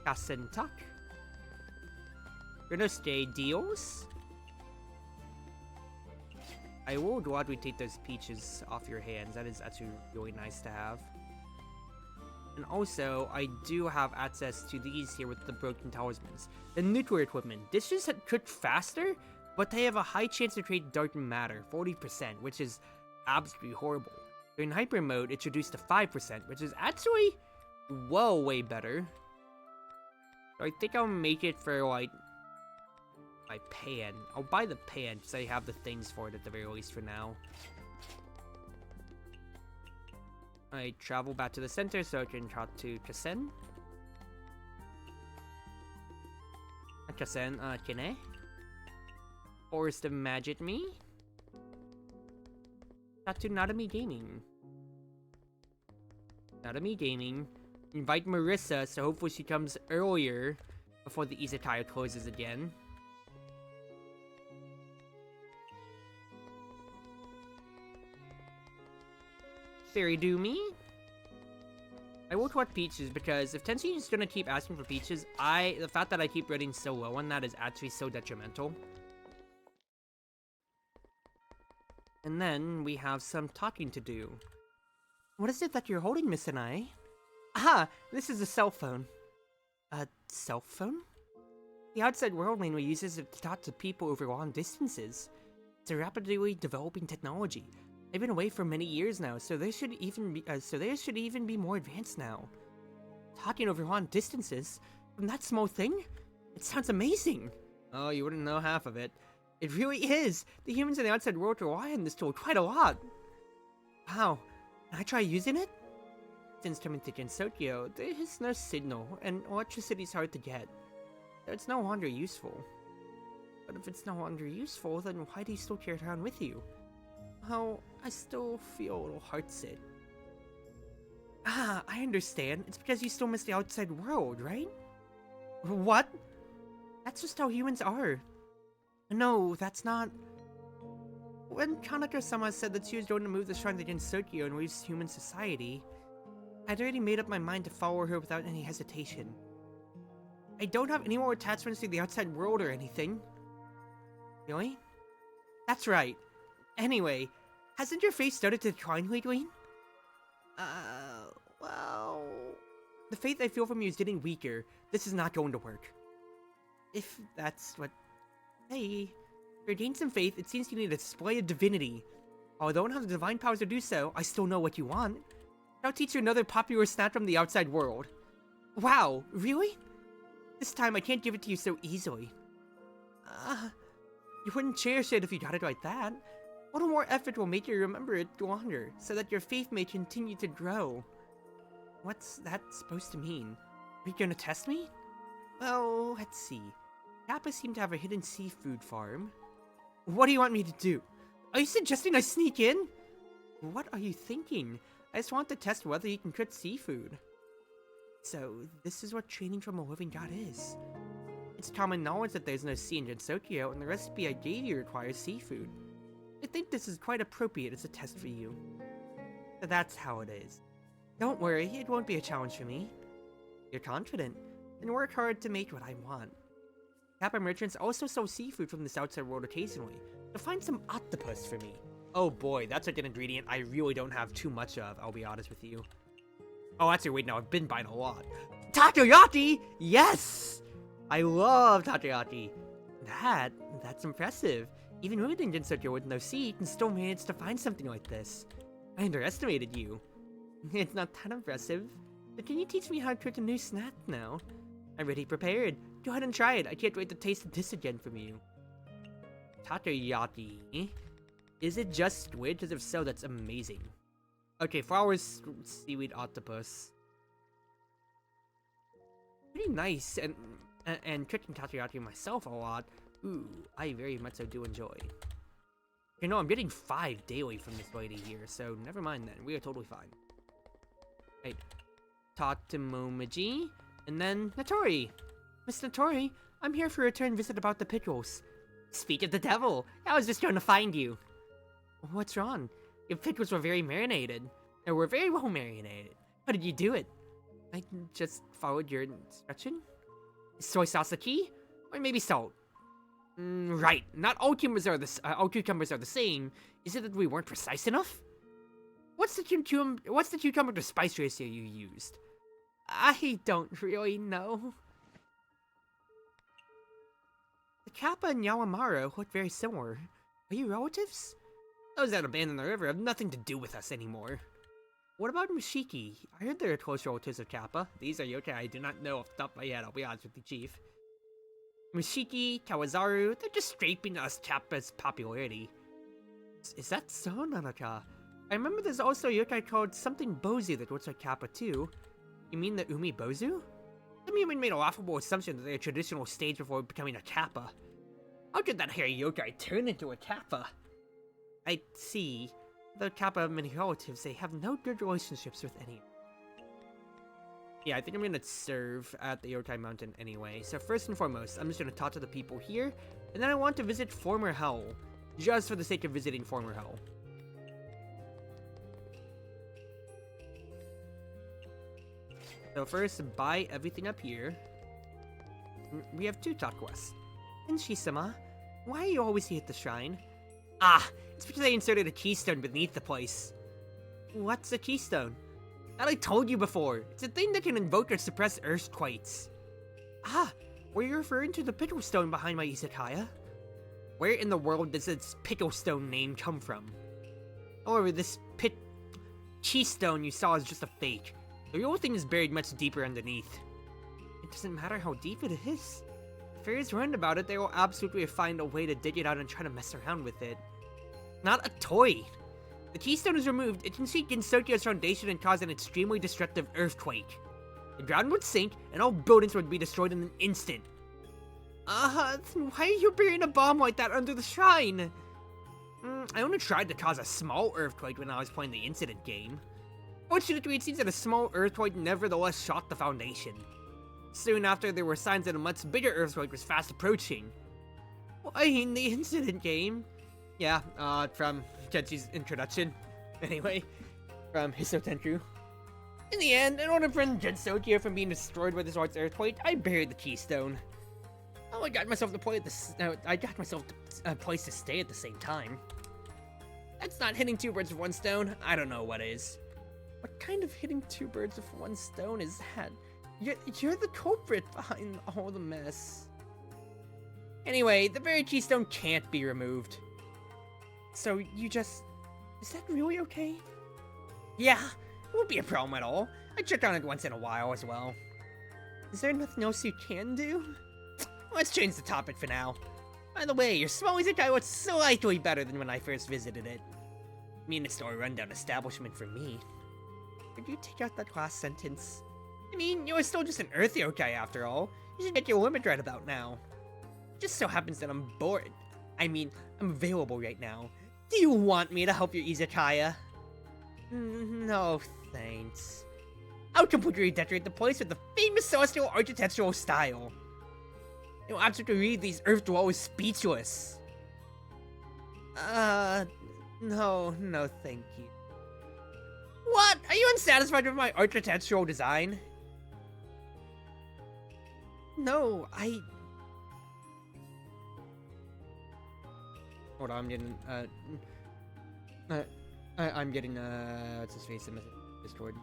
Kasentak. Renoste deals. I will gladly take those peaches off your hands. That is actually really nice to have. And also, I do have access to these here with the broken talismans. The nuclear equipment. This just cook faster, but they have a high chance to create dark matter, 40%, which is absolutely horrible. In hyper mode, it's reduced to 5%, which is actually well way better. So I think I'll make it for, like, my pan. I'll buy the pan, because I have the things for it at the very least for now. I travel back to the center so I can talk to Kasen. Kasen, Kine? Forest of Magic me? Talk to Nadami Gaming. Nadami Gaming. Invite Marissa, so hopefully she comes earlier before the Izakaya closes again. Fairy do me? I will want peaches because if Tenshi is gonna keep asking for peaches, the fact that I keep running so low on that is actually so detrimental. And then we have some talking to do. What is it that you're holding, Miss Anai? Aha! This is a cell phone. A cell phone? The outside world mainly uses it to talk to people over long distances. It's a rapidly developing technology. I've been away for many years now, so they should even be more advanced now. Talking over long distances from that small thing? It sounds amazing. Oh, you wouldn't know half of it. It really is. The humans in the outside world rely on this tool quite a lot. Wow. Can I try using it? Since coming to Gensokyo, there is no signal, and electricity is hard to get. It's no longer useful. But if it's no longer useful, then why do you still carry it around with you? Well, I still feel a little heartsick. Ah, I understand. It's because you still miss the outside world, right? What? That's just how humans are. No, that's not... When Kanako-sama said that she was going to move the shrine to Gensokyo and raise human society, I'd already made up my mind to follow her without any hesitation. I don't have any more attachments to the outside world or anything. Really? That's right. Anyway, hasn't your face started to decline lately? Well... The faith I feel from you is getting weaker. This is not going to work. If that's what... Hey, to regain some faith, it seems you need a display of divinity. Although I don't have the divine powers to do so, I still know what you want. I'll teach you another popular snack from the outside world. Wow, really? This time I can't give it to you so easily. You wouldn't cherish it if you got it like that. A little more effort will make you remember it longer, so that your faith may continue to grow. What's that supposed to mean? Are you gonna test me? Well, let's see. Kappa seemed to have a hidden seafood farm. What do you want me to do? Are you suggesting I sneak in? What are you thinking? I just want to test whether you can cook seafood. So, this is what training from a living god is. It's common knowledge that there's no sea in Gensokyo, and the recipe I gave you requires seafood. I think this is quite appropriate as a test for you. So that's how it is. Don't worry, it won't be a challenge for me. You're confident, and work hard to make what I want. Kappa merchants also sell seafood from this outside world occasionally, so find some octopus for me. Oh boy, that's like an ingredient I really don't have too much of, I'll be honest with you. Oh, actually, wait, no, I've been buying a lot. Takoyaki! Yes! I love takoyaki. That's impressive. Even moving in Gensokyo with no sea, you can still manage to find something like this. I underestimated you. It's not that impressive. But can you teach me how to cook a new snack now? I'm ready prepared. Go ahead and try it. I can't wait to taste this again from you. Takoyaki. Is it just squid? Because if so, that's amazing. Okay, flowers, seaweed, octopus. Pretty nice, and cooking takoyaki myself a lot. Ooh, I very much so do enjoy. You know, I'm getting 5 daily from this lady here, so never mind then. We are totally fine. Hey, talk to Momoji, and then Natori. Miss Natori, I'm here for a return visit about the pickles. Speak of the devil, I was just trying to find you. What's wrong? Your pickles were very marinated. They were very well marinated. How did you do it? I just followed your instruction. Is soy sauce the key? Or maybe salt? Right. Not all cucumbers are the same. Is it that we weren't precise enough? What's the cucumber to spice ratio you used? I don't really know. The Kappa and Yawamaru look very similar. Are you relatives? Those that abandoned the river have nothing to do with us anymore. What about Mishiki? I heard they're close relatives of Kappa. These are yokai I do not know off the top of my head, I'll be honest with you, Chief. Mishiki, Kawazaru, they're just scraping us Kappa's popularity. Is that so, Nanaka? I remember there's also a yokai called something Bozu that looks like Kappa too. You mean the Umi Bozu? Some human made a laughable assumption that they're a traditional stage before becoming a Kappa. How could that hairy yokai turn into a Kappa? I see. The Kappa have many relatives, they have no good relationships with any. Yeah, I think I'm gonna serve at the Yokai Mountain anyway. So first and foremost, I'm just gonna talk to the people here, and then I want to visit Former Hell, just for the sake of visiting Former Hell. So first, buy everything up here. We have 2 top quests. Enshi-sama, why are you always here at the shrine? Ah, it's because I inserted a keystone beneath the place. What's a keystone? That I told you before. It's a thing that can invoke or suppress earthquakes. Ah, were you referring to the pickle stone behind my izakaya? Where in the world does this pickle stone name come from? However, this keystone you saw is just a fake. The real thing is buried much deeper underneath. It doesn't matter how deep it is. If fairies learn about it, they will absolutely find a way to dig it out and try to mess around with it. Not a toy. The keystone is removed, it can shake Ginsokia's foundation and cause an extremely destructive earthquake. The ground would sink, and all buildings would be destroyed in an instant. Then why are you burying a bomb like that under the shrine? I only tried to cause a small earthquake when I was playing the incident game. Fortunately, it seems that a small earthquake nevertheless shocked the foundation. Soon after, there were signs that a much bigger earthquake was fast approaching. Why in the incident game? Yeah, from Kenji's introduction. Anyway, from Hiso Tenku. In the end, in order to prevent Gensokia from being destroyed by this large earthquake, I buried the keystone. Oh, I got myself a place to stay at the same time. That's not hitting 2 birds with 1 stone. I don't know what is. What kind of hitting 2 birds with 1 stone is that? You're the culprit behind all the mess. Anyway, the buried keystone can't be removed. So you just... Is that really okay? Yeah, it won't be a problem at all. I check on it once in a while as well. Is there nothing else you can do? Let's change the topic for now. By the way, your small izakaya was slightly better than when I first visited it. I mean, it's still a rundown establishment for me. Could you take out that last sentence? I mean, you're still just an earth yokai after all. You should get your limit right about now. It just so happens that I'm bored. I mean, I'm available right now. Do you want me to help your izakaya? No, thanks. I'll completely redecorate the place with the famous celestial architectural style. It will absolutely leave these earth dwellers speechless. No, thank you. What? Are you unsatisfied with my architectural design? No, Hold on, I'm getting, I'm getting, what's his face in Discord.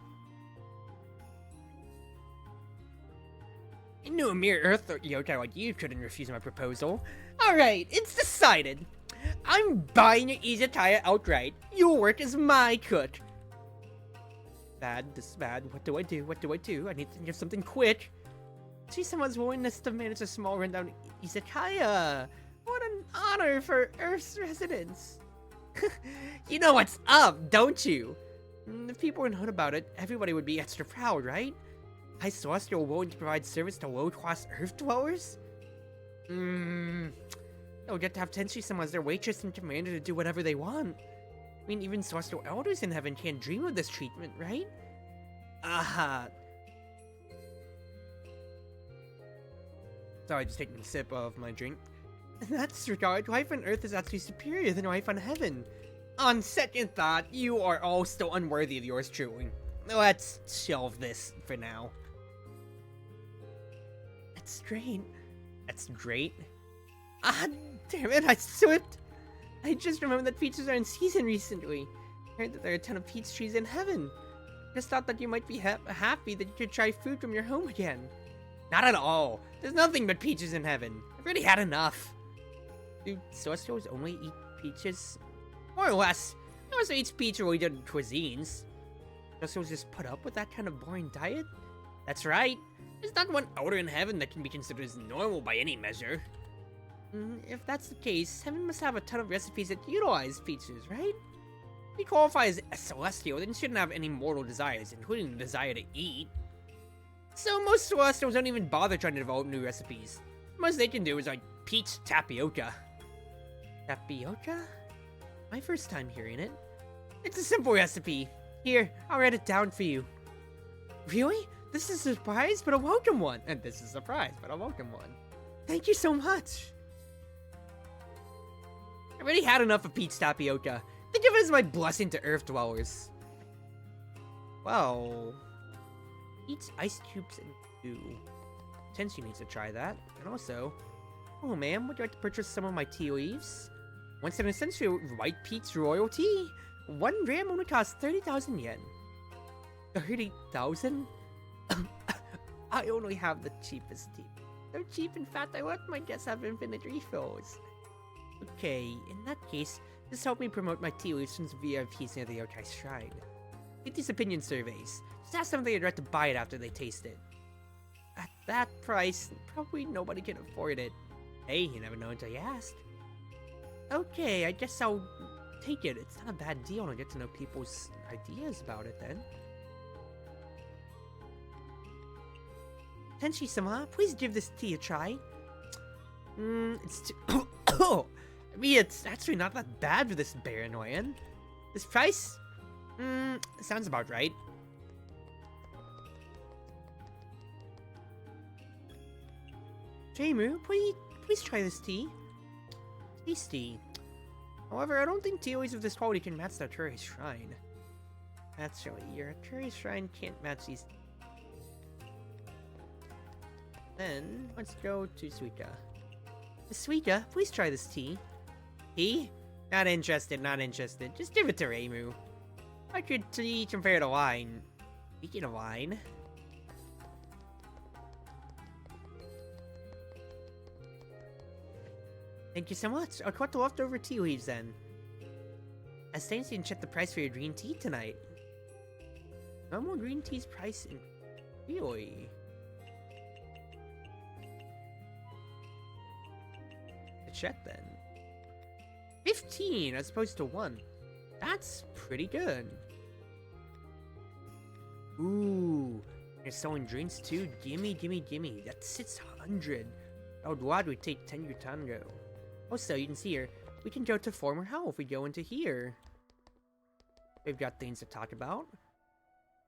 I knew a mere earth yokai like you couldn't refuse my proposal. Alright, it's decided. I'm buying your izakaya outright. You'll work as my cook. This is bad. What do I do? I need to think of something quick. See someone's willingness to manage a small rundown izakaya. What an honor for Earth's residents. You know what's up, don't you? If people had heard about it, everybody would be extra proud, right? High Celestial willing to provide service to low-class Earth dwellers? They'll get to have Tenshi-sama as their waitress and commander to do whatever they want. I mean, even Celestial Elders in Heaven can't dream of this treatment, right? Sorry, just taking a sip of my drink. In that regard, life on Earth is actually superior than life on Heaven. On second thought, you are all still unworthy of yours truly. Let's shelve this for now. That's great. That's great. Ah, damn it, I slipped. I just remembered that peaches are in season recently. I heard that there are a ton of peach trees in heaven. Just thought that you might be happy that you could try food from your home again. Not at all. There's nothing but peaches in heaven. I've already had enough. Do Celestials only eat peaches? More or less. They also eat peach related cuisines. Celestials just put up with that kind of boring diet? That's right. There's not one outer in heaven that can be considered as normal by any measure. If that's the case, heaven must have a ton of recipes that utilize peaches, right? If you qualify as a celestial, then you shouldn't have any mortal desires, including the desire to eat. So most celestials don't even bother trying to develop new recipes. The most they can do is like peach tapioca. Tapioca? My first time hearing it. It's a simple recipe. Here, I'll write it down for you. Really? This is a surprise, but a welcome one. And this is a surprise, but a welcome one. Thank you so much. I already had enough of peach tapioca. Think of it as my blessing to Earth dwellers. Well, eats ice cubes and dew. Tenshi needs to try that. And also, oh ma'am, would you like to purchase some of my tea leaves? Once an essential white peach royal tea. 1 gram only costs 30,000 yen. 30,000? I only have the cheapest tea. They're cheap, in fact, I let my guests have infinite refills. Okay, in that case, just help me promote my tea leaves from the VIPs near the Yokai Shrine. Get these opinion surveys. Just ask them if they'd like to buy it after they taste it. At that price, probably nobody can afford it. Hey, you never know until you ask. Okay, I guess I'll take it. It's not a bad deal to get to know people's ideas about it then. Tenshi-sama, please give this tea a try. It's too... I mean, it's actually not that bad for this Baranoyan. This price? Sounds about right. Jaimu, please try this tea. Tasty. However, I don't think tea leaves of this quality can match the Chartreuse Shrine. Actually, your Chartreuse Shrine can't match these. Then, let's go to Suika. Suika, please try this tea. Tea? Not interested, not interested. Just give it to Reimu. I could tea compare to wine. Speaking of wine... Thank you so much. I'll cut the leftover tea leaves then. I think you can check the price for your green tea tonight. Normal green tea's price in... Really? Check then. 15 as opposed to 1. That's pretty good. Ooh, you're selling drinks too? Gimme, gimme, gimme. That's 600. Oh, glad we take 10 Utango. Also, you can see here, we can go to former hell if we go into here. We've got things to talk about.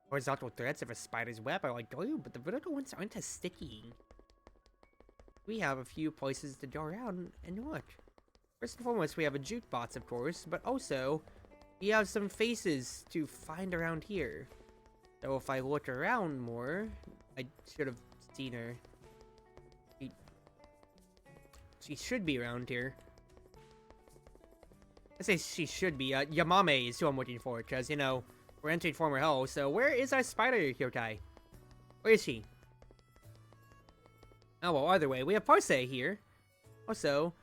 Horizontal threads of a spider's web are like glue, but the vertical ones aren't as sticky. We have a few places to go around and look. First and foremost, we have a jukebox, of course, but also we have some faces to find around here. So if I look around more, I should have seen her. She should be around here. I say she should be. Yamame is who I'm looking for, because, you know, we're entering former hell, so where is our spider yokai? Where is she? Oh, well, either way, we have Parse here. Also,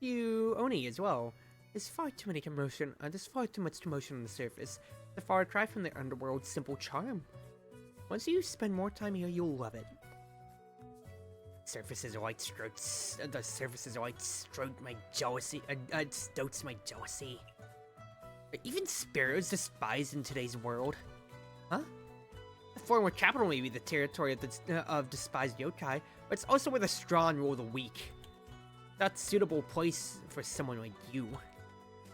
you Oni as well. There's far too many commotion. There's far too much commotion on the surface. The far cry from the underworld's simple charm. Once you spend more time here, you'll love it. Surfaces are like strokes. The surfaces are like stroke my jealousy. Stoats my jealousy. Are even sparrows despised in today's world? Huh? The former capital may be the territory of despised yokai, but it's also where the strong rule the weak. Not suitable place for someone like you.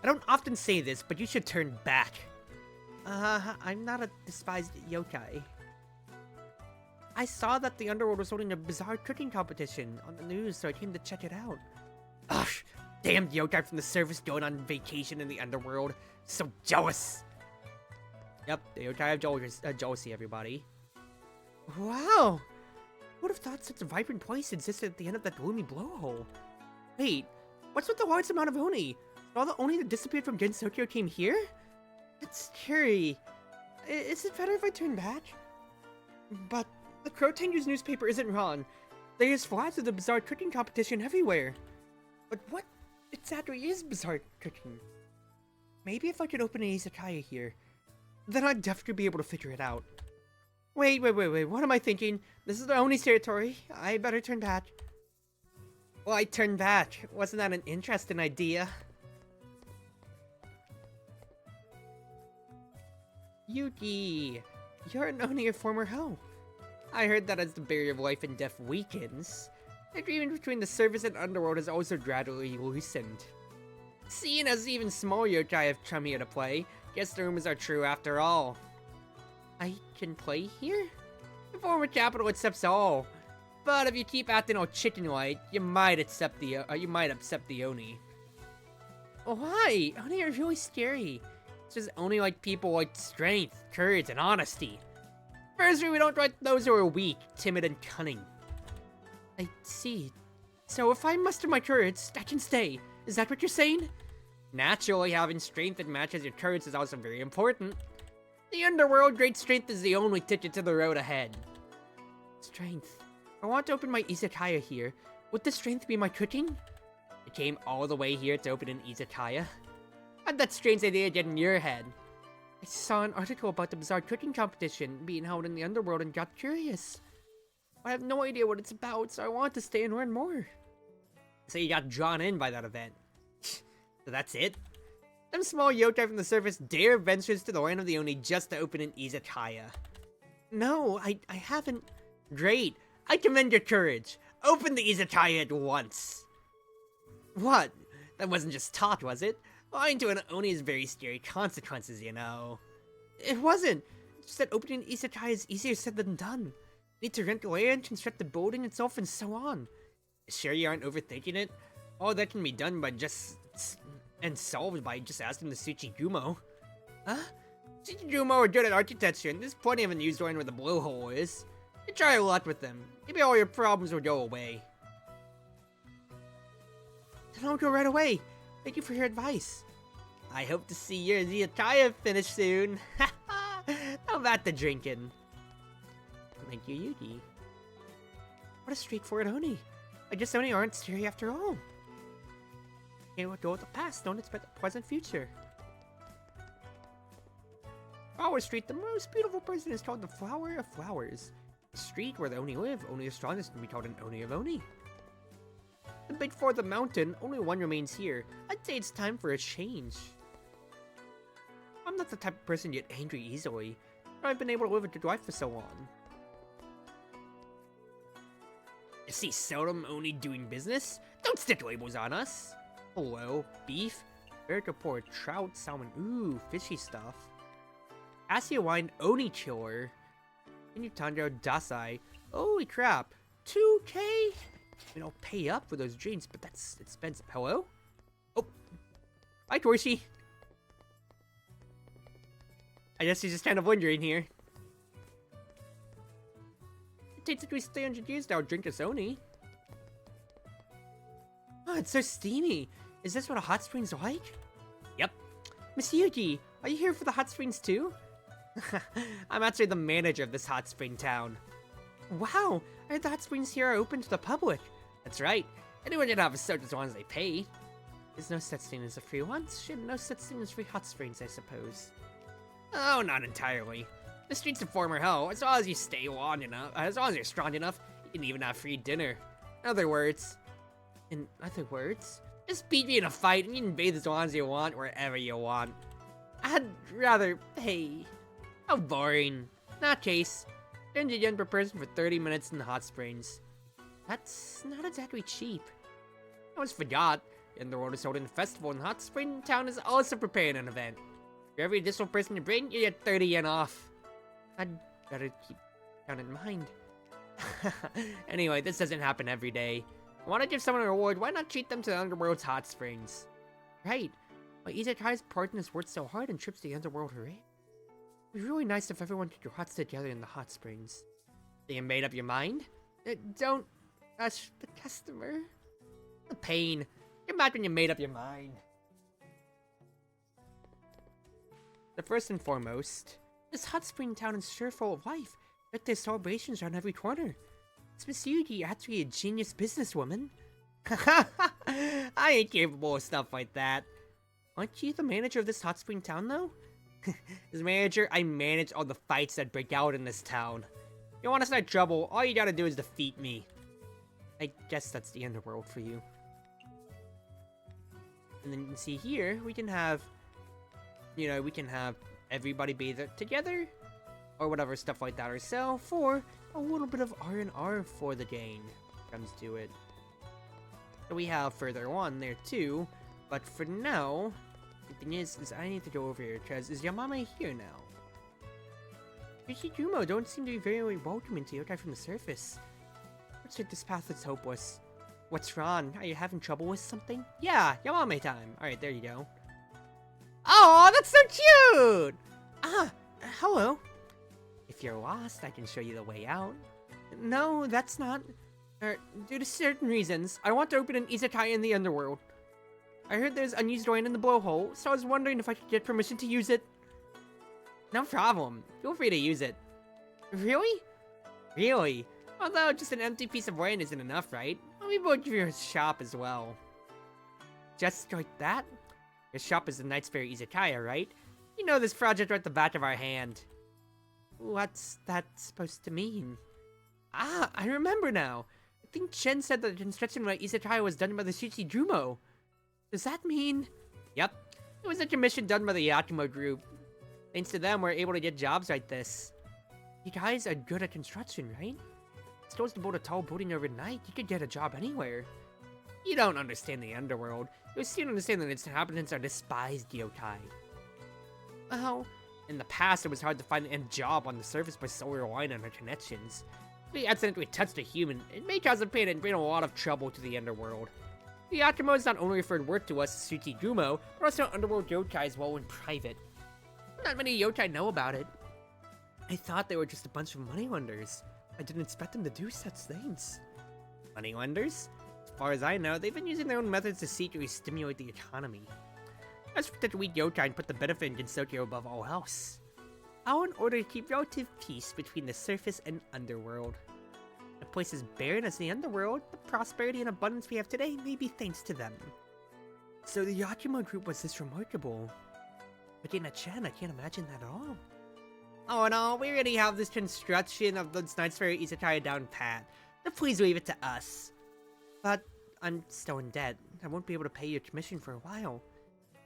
I don't often say this, but you should turn back. I'm not a despised yokai. I saw that the underworld was holding a bizarre cooking competition on the news, so I came to check it out. Ugh, damn yokai from the service going on vacation in the underworld. So jealous. Yep, the yokai have jealousy, everybody. Wow! Who would have thought such a vibrant place existed at the end of that gloomy blowhole? Wait, what's with the large amount of Oni? Did all the Oni that disappeared from Gensokyo came here? It's scary. Is it better if I turn back? But the Crow-Tengu's newspaper isn't wrong. There's flags of the bizarre cooking competition everywhere. But what exactly is bizarre cooking? Maybe if I could open an izakaya here, then I'd definitely be able to figure it out. Wait, what am I thinking? This is the Oni's territory. I better turn back. Why turn back? Wasn't that an interesting idea? Yuki, you're an Oni of former hell. I heard that as the barrier of life and death weakens, the agreement between the service and underworld has also gradually loosened. Seeing as even small yokai have come here to play, guess the rumors are true after all. I can play here? The former capital accepts all, but if you keep acting all chicken-like, you might upset the Oni. Why? Oni are really scary. It's just Oni like people like strength, courage, and honesty. Firstly, we don't like those who are weak, timid, and cunning. I see. So if I muster my courage, I can stay. Is that what you're saying? Naturally, having strength that matches your courage is also very important. The underworld, great strength is the only ticket to the road ahead. Strength. I want to open my izakaya here. Would this strength be my cooking? I came all the way here to open an izakaya. How'd that strange idea get in your head? I saw an article about the bizarre cooking competition being held in the underworld and got curious. I have no idea what it's about, so I want to stay and learn more. So you got drawn in by that event. So that's it? Them small yokai from the surface dare ventures to the land of the Oni just to open an izakaya. No, I haven't. Great. I commend your courage. Open the izakaya at once. What? That wasn't just talk, was it? Lying to an Oni has very scary consequences, you know. It wasn't. It's just that opening an izakaya is easier said than done. Need to rent land, construct the building itself, and so on. Sure you aren't overthinking it? All that can be done by and solved by just asking the Tsuchigumo. Huh? Tsuchigumo are good at architecture, and there's plenty of unused land where the blowhole is. You try a lot with them. Maybe all your problems will go away. Then I'll go right away. Thank you for your advice. I hope to see your izakaya finish soon. Now back to drinking. Thank you, Yuki. What a straightforward Oni. I guess Oni aren't scary after all. Can't go with the past, don't expect a pleasant future. Flower Street, the most beautiful person is called the Flower of Flowers. The street where the Oni live, only the strongest can be called an Oni of Oni. The big four of the mountain, only one remains here. I'd say it's time for a change. I'm not the type of person to get angry easily, but I've been able to live a good life for so long. You see seldom Oni doing business? Don't stick labels on us! Hello, beef, Erica pork, trout, salmon, ooh, fishy stuff. Asia wine, Oni killer. Inutando Dasai, holy crap, 2K? I mean, I'll pay up for those drinks, but that's expensive. Hello? Oh, hi Torshi. I guess he's just kind of wondering here. It takes at least 300 years to drink a Oni. Oh, it's so steamy. Is this what a hot spring's like? Yep. Miss Yuki, are you here for the hot springs too? I'm actually the manager of this hot spring town. Wow, I heard the hot springs here are open to the public. That's right. Anyone can have a soda as long as they pay. There's no such thing as a free one. No such thing as free hot springs, I suppose. Oh, not entirely. The streets of former hell, as long as you stay long enough, as long as you're strong enough, you can even have free dinner. In other words, just beat me in a fight and you can bathe as long as you want, wherever you want. I'd rather pay. How boring. In that case, 100 yen per person for 30 minutes in the hot springs. That's not exactly cheap. I almost forgot. The Underworld is holding a festival and Hot Spring Town is also preparing an event. For every additional person you bring, you get 30 yen off. I'd better keep that in mind. Anyway, this doesn't happen every day. Want to give someone a reward, why not treat them to the Underworld's hot springs? Right. Why Izakaya's partner has worked so hard and trips to the Underworld, hooray? It'd be really nice if everyone took your hearts together in the hot springs. So you made up your mind? Don't touch the customer. The pain. You're mad when you made up your mind. The first and foremost, this hot spring town is sure full of life. Like there's celebrations around every corner. It's Miss Yugi, you're actually a genius businesswoman. I ain't capable of stuff like that. Aren't you the manager of this hot spring town, though? As manager, I manage all the fights that break out in this town. You want to start trouble, all you gotta do is defeat me. I guess that's the Underworld for you. And then you can see here, we can have, you know, we can have everybody be there together, or whatever stuff like that, or sell for a little bit of R&R for the game. Comes to it. So we have further on there too, but for now, the thing is I need to go over here, because is Yamame here now? Yoshijumo don't seem to be very welcoming to Yokai from the surface. Looks like this path is hopeless. What's wrong? Are you having trouble with something? Yeah, Yamame time. Alright, there you go. Oh, that's so cute! Hello. If you're lost, I can show you the way out. No, that's not... due to certain reasons, I want to open an Izakaya in the Underworld. I heard there's unused oil in the blowhole, so I was wondering if I could get permission to use it. No problem. Feel free to use it. Really? Really? Although just an empty piece of wine isn't enough, right? Let me book your shop as well. Just like that? Your shop is the Knight's Fair Izakaya, right? You know this project right at the back of our hand. What's that supposed to mean? Ah, I remember now. I think Chen said that the construction of my Izakaya was done by the Shichijumo. Does that mean... Yep. It was a commission done by the Yakumo group. Thanks to them, we're able to get jobs like this. You guys are good at construction, right? It's supposed to build a tall building overnight. You could get a job anywhere. You don't understand the Underworld. You still understand that its inhabitants are despised yokai. Well, in the past, it was hard to find a job on the surface by solely relying on our connections. If we accidentally touched a human, it may cause a pain and bring a lot of trouble to the Underworld. The Yakumo not only referred work to us as Tsuchigumo, but also Underworld yokai as well in private. Not many yokai know about it. I thought they were just a bunch of moneylenders. I didn't expect them to do such things. Moneylenders? As far as I know, they've been using their own methods to secretly stimulate the economy. Let's protect we yokai and put the benefit in Gensokyo above all else. All in order to keep relative peace between the surface and underworld. A place as barren as the underworld, the prosperity and abundance we have today may be thanks to them. So the Yakumo group was this remarkable. But in a Chen, I can't imagine that at all. Oh no, we already have this construction of the Knight's Fair Izakaya down pat. So please leave it to us. But I'm still in debt. I won't be able to pay your commission for a while.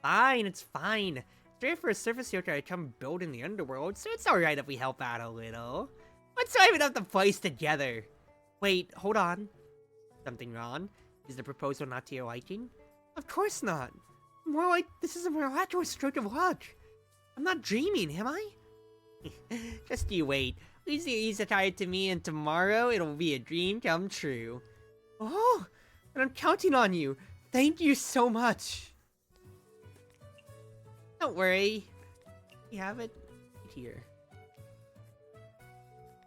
Fine, it's fine. It's rare for a surface yokai to come build in the underworld, so it's alright if we help out a little. Let's liven up the place together. Wait, hold on. Something wrong? Is the proposal not to your liking? Of course not. More like this is a miraculous stroke of luck. I'm not dreaming, am I? Just you wait. Leave the Izakaya to me and tomorrow it'll be a dream come true. Oh, and I'm counting on you. Thank you so much. Don't worry. We have it here.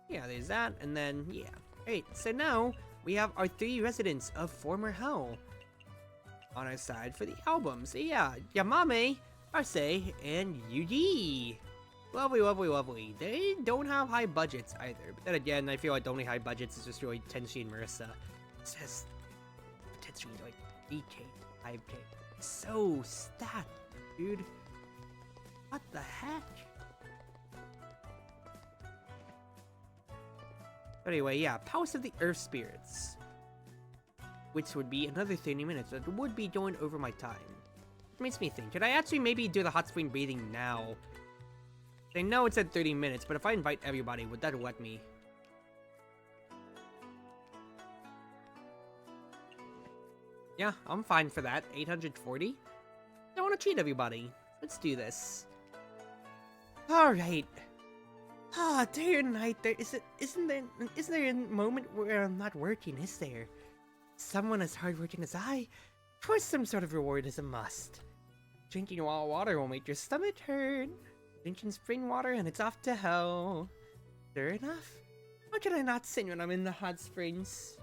Yeah, there's that, and then, yeah. Alright, so now we have our 3 residents of former hell on our side for the album. So yeah, Yamame, Arce, and Yuji. Lovely, lovely, lovely. They don't have high budgets either. But then again, I feel like the only high budgets is just really Tenshi and Marissa. It says potentially like 3K, 5K. So stacked, dude. What the heck? But anyway, yeah, Palace of the Earth Spirits. Which would be another 30 minutes. That would be going over my time. It makes me think, could I actually maybe do the hot spring bathing now? I know it said 30 minutes, but if I invite everybody, would that let me? Yeah, I'm fine for that. 840? I want to treat everybody. Let's do this. Alright. Ah, day or night, isn't there a moment where I'm not working, is there? Someone as hardworking as I, of course some sort of reward is a must. Drinking raw water will make your stomach hurt. Drinking spring water and it's off to hell. Sure enough, how can I not sing when I'm in the hot springs?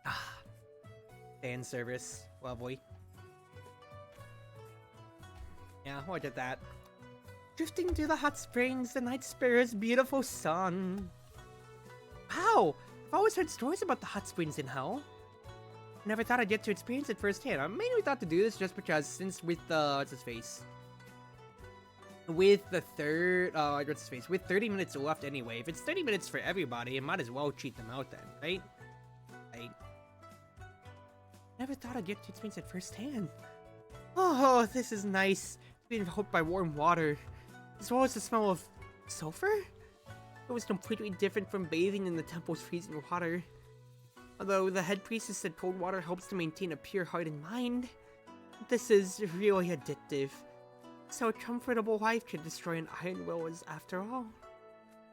Ah, fan service, lovely. Yeah, look at that. Drifting through the hot springs, the night sparrow's beautiful song. Wow, I've always heard stories about the hot springs in hell. Never thought I'd get to experience it firsthand. I mainly thought to do this just because since with the, what's his face? With the third, what's his face? With 30 minutes left anyway. If it's 30 minutes for everybody, it might as well cheat them out then, right? Right. Never thought I'd get to experience it firsthand. Oh, this is nice. Being enveloped by warm water, as well as the smell of sulfur. It was completely different from bathing in the temple's freezing water. Although the head priestess said cold water helps to maintain a pure heart and mind, this is really addictive. So a comfortable life could destroy an iron will as after all.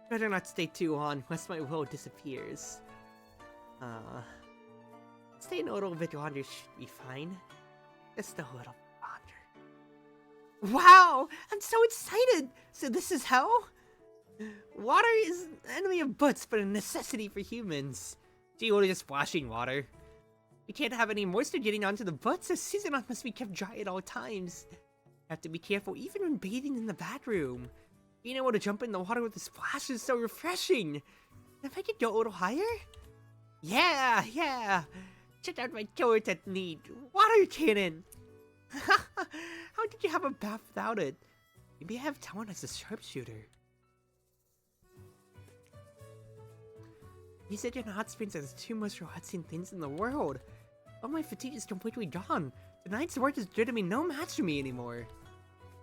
Better not stay too long, lest my will disappears. Staying a little bit longer should be fine. Just a little longer. Wow! I'm so excited! So this is hell? Water is an enemy of butts, but a necessity for humans. Gee, what are just splashing water? We can't have any moisture getting onto the butts, so Susanoo must be kept dry at all times. Have to be careful even when bathing in the bathroom. Being able to jump in the water with a splash is so refreshing. If I could go a little higher? Yeah! Check out my killer technique, water cannon! How did you have a bath without it? Maybe I have talent as a sharpshooter. You said in hot springs are the two most relaxing things in the world. All my fatigue is completely gone. Tonight's work is literally no match for me anymore.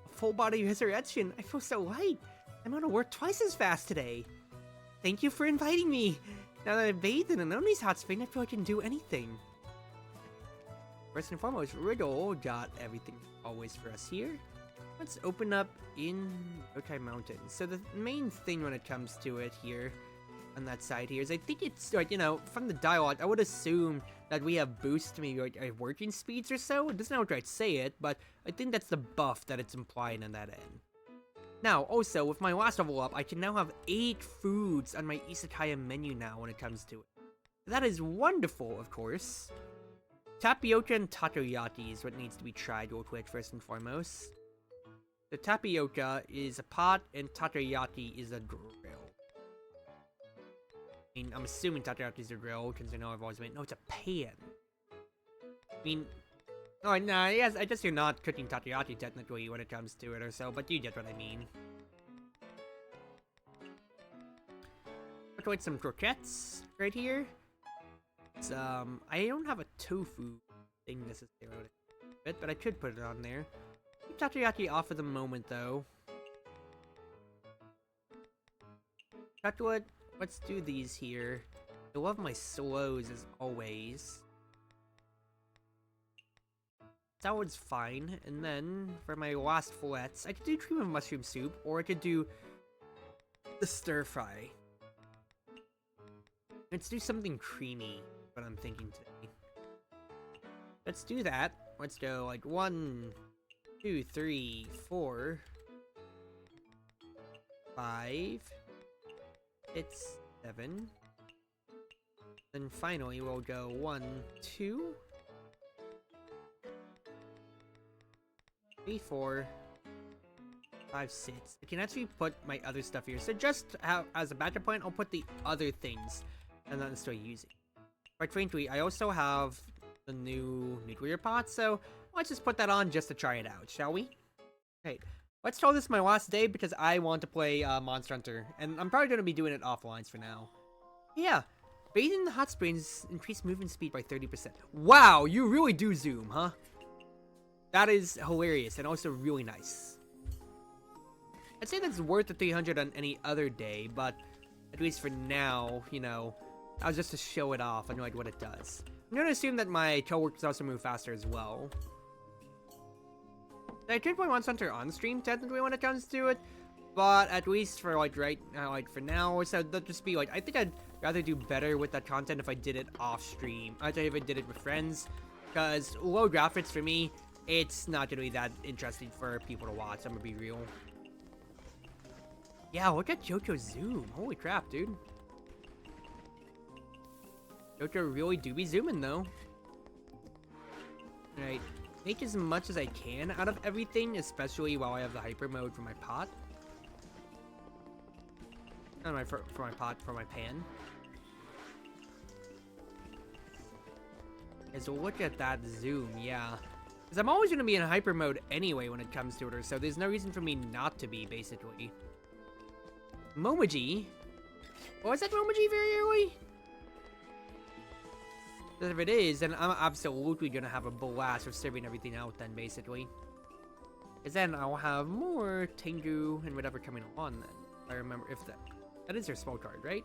A full body resurrection. I feel so light. I'm gonna work twice as fast today. Thank you for inviting me. Now that I've bathed in an Oni's hot spring, I feel I can do anything. First and foremost, Riddle got everything always for us here. Let's open up in Yokai Mountain. So the main thing when it comes to it here, on that side here, is I think it's like, you know, from the dialogue, I would assume that we have boosts to maybe like working speeds or so. It doesn't know how to say it, but I think that's the buff that it's implying on that end. Now, also, with my last level up, I can now have 8 foods on my Izakaya menu now when it comes to it. That is wonderful, of course. Tapioca and takoyaki is what needs to be tried real quick, first and foremost. The tapioca is a pot, and takoyaki is a grill. I mean, I'm assuming takoyaki is a grill, because I know I've always been. No, it's a pan. I mean, oh, nah, yes, I guess you're not cooking takoyaki technically when it comes to it or so, but you get what I mean. Let's like some croquettes right here. It's, I don't have a tofu thing necessarily, but I could put it on there. Keep takoyaki off for the moment, though. That's what. Let's do these here. I love my slows as always. That one's fine. And then for my last fillets, I could do cream of mushroom soup, or I could do the stir fry. Let's do something creamy, what I'm thinking today. Let's do that. Let's go like 1, 2, 3, 4, 5. It's 7. Then finally we'll go 1, 2, 3, 4, 5, 6. I can actually put my other stuff here. So just as a backup point, I'll put the other things and then start using. Quite frankly, I also have the new nuclear pot, so let's just put that on just to try it out, shall we? Okay. Let's call this my last day because I want to play Monster Hunter, and I'm probably going to be doing it offline for now. Yeah, bathing in the hot springs increased movement speed by 30%. Wow, you really do zoom, huh? That is hilarious and also really nice. I'd say that's worth the 300 on any other day, but at least for now, you know, that was just to show it off and like what it does. I'm going to assume that my coworkers also move faster as well. I could play Monster Hunter on stream, technically, when it comes to it. But at least for, like, right now, like, for now, so that'd just be, like, I think I'd rather do better with that content if I did it off stream. I'd say if I did it with friends. Because low graphics, for me, it's not gonna be that interesting for people to watch, I'm gonna be real. Yeah, look at Jojo's zoom. Holy crap, dude. Jojo really do be zooming, though. Alright, make as much as I can out of everything, especially while I have the hyper mode for my pot. Not for my pot, for my pan. Okay, so look at that zoom, yeah. Because I'm always going to be in hyper mode anyway when it comes to it, so there's no reason for me not to be, basically. Momoji? Oh, is that Momoji very early? If it is, then I'm absolutely going to have a blast with serving everything out then, basically. Because then I'll have more Tengu and whatever coming on then. If I remember, if that is their spell card, right?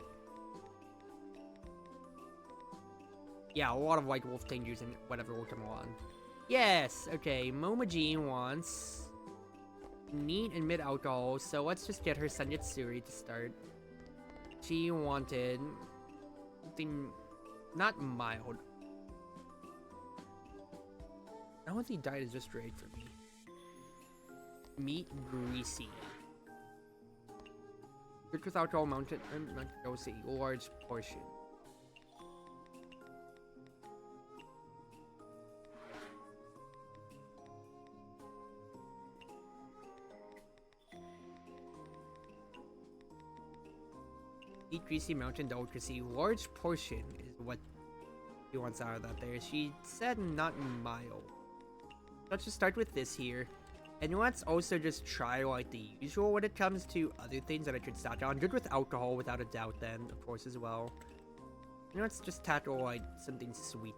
Yeah, a lot of White Wolf Tengus and whatever will come along. Yes, okay, Momoji wants neat and mid alcohol, so let's just get her Sanjitsuri to start. She wanted something not mild. I don't think diet is just right for me. Meat greasy. Good with alcohol mounted dose, a large portion. Eat greasy mountain delicacy. Large portion is what he wants out of that there. She said not mild. Let's just start with this here. And let's also just try like the usual when it comes to other things that I could stack on. Good with alcohol, without a doubt then, of course, as well. And let's just tackle like something sweet.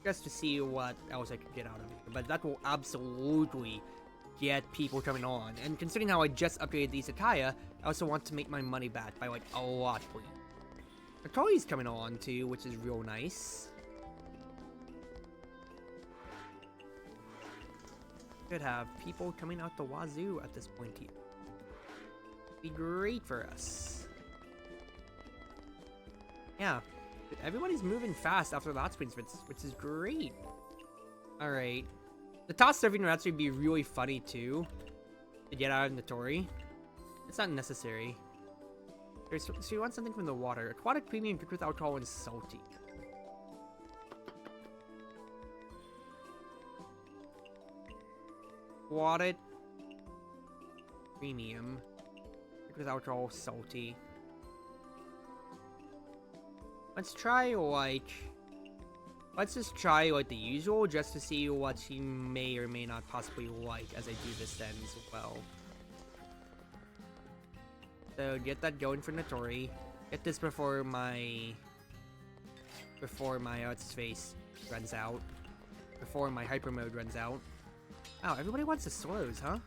Just to see what else I can get out of it. But that will absolutely get people coming on. And considering how I just upgraded the Izakaya, I also want to make my money back by like a lot, please. Akali's coming on too, which is real nice. Could have people coming out the wazoo at this point here. Be great for us. Yeah, everybody's moving fast after the hot springs, which is great. All right, the toss serving would actually be really funny too to get out of Notori. It's not necessary. So you want something from the water. Aquatic premium, good with alcohol, and salty. Aquatic premium, good with alcohol, salty. Let's try like... Let's just try like the usual just to see what she may or may not possibly like as I do this then as well. So get that going for Notori. Get this before my what's his face runs out. Before my hyper mode runs out. Wow, everybody wants the slows, huh?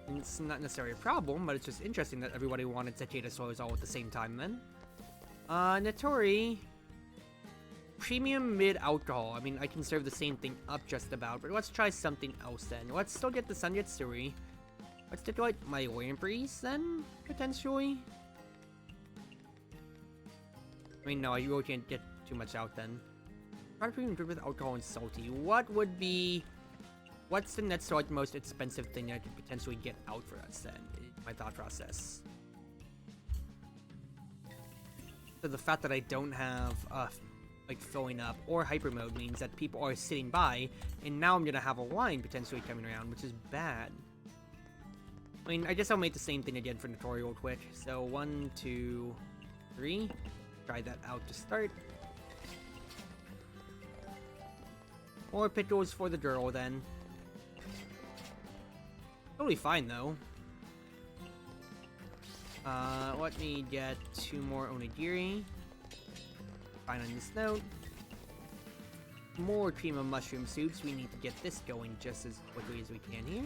And it's not necessarily a problem, but it's just interesting that everybody wanted Cicada slows all at the same time then. Notori. Premium mid alcohol. I mean, I can serve the same thing up just about, but let's try something else then. Let's still get the Sanjitsuri. Let's take like my Lampreys then, potentially. I mean, no, you really can't get too much out then. Product premium good with alcohol and salty. What would be... What's the next like most expensive thing I could potentially get out for us then? My thought process. So the fact that I don't have like filling up or hyper mode means that people are sitting by, and now I'm gonna have a line potentially coming around, which is bad. I mean, I guess I'll make the same thing again for Notori real quick. So 1, 2, 3. Try that out to start. More pickles for the girl then. Totally fine though. Let me get 2 more onigiri. Fine on this note. More cream of mushroom soups. We need to get this going just as quickly as we can here.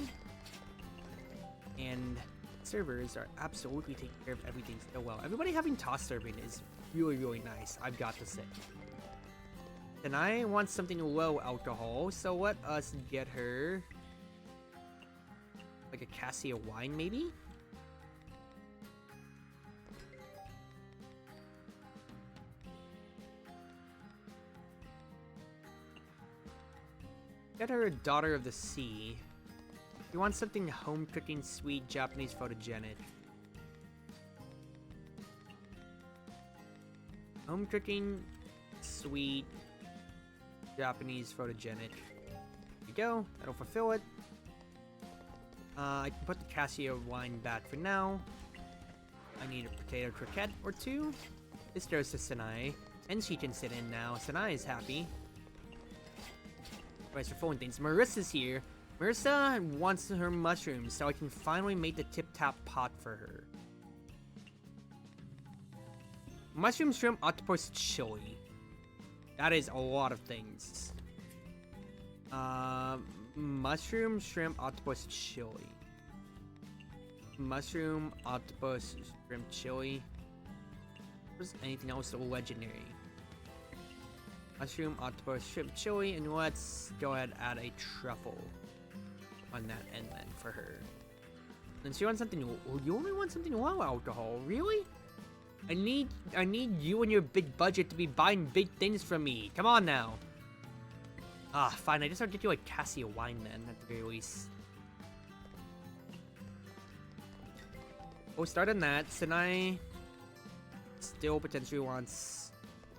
And servers are absolutely taking care of everything so well. Everybody having toss serving is really, really nice, I've got to say. Then I want something low alcohol, so let us get her like a cassia wine, maybe? Get her a Daughter of the Sea. You want something home cooking, sweet, Japanese, photogenic. Home cooking, sweet, Japanese, photogenic. There you go. That'll fulfill it. I can put the cassia wine back for now. I need a potato croquette or two. This goes to Sanai. And she can sit in now. Sanai is happy. Price for phone things. Marissa's here. Marissa wants her mushrooms, so I can finally make the tip-tap pot for her. Mushroom, shrimp, octopus, chili. That is a lot of things. Mushroom, shrimp, octopus, chili. Mushroom, octopus, shrimp, chili. Was anything else legendary? Mushroom, octopus, shrimp, chili, and let's go ahead and add a truffle on that end then for her. And she wants something. Oh, you only want something low alcohol, really? I need you and your big budget to be buying big things from me. Come on now. Ah, fine. I just have to get you like cassia wine then, at the very least. We'll start on that. Sanai still potentially wants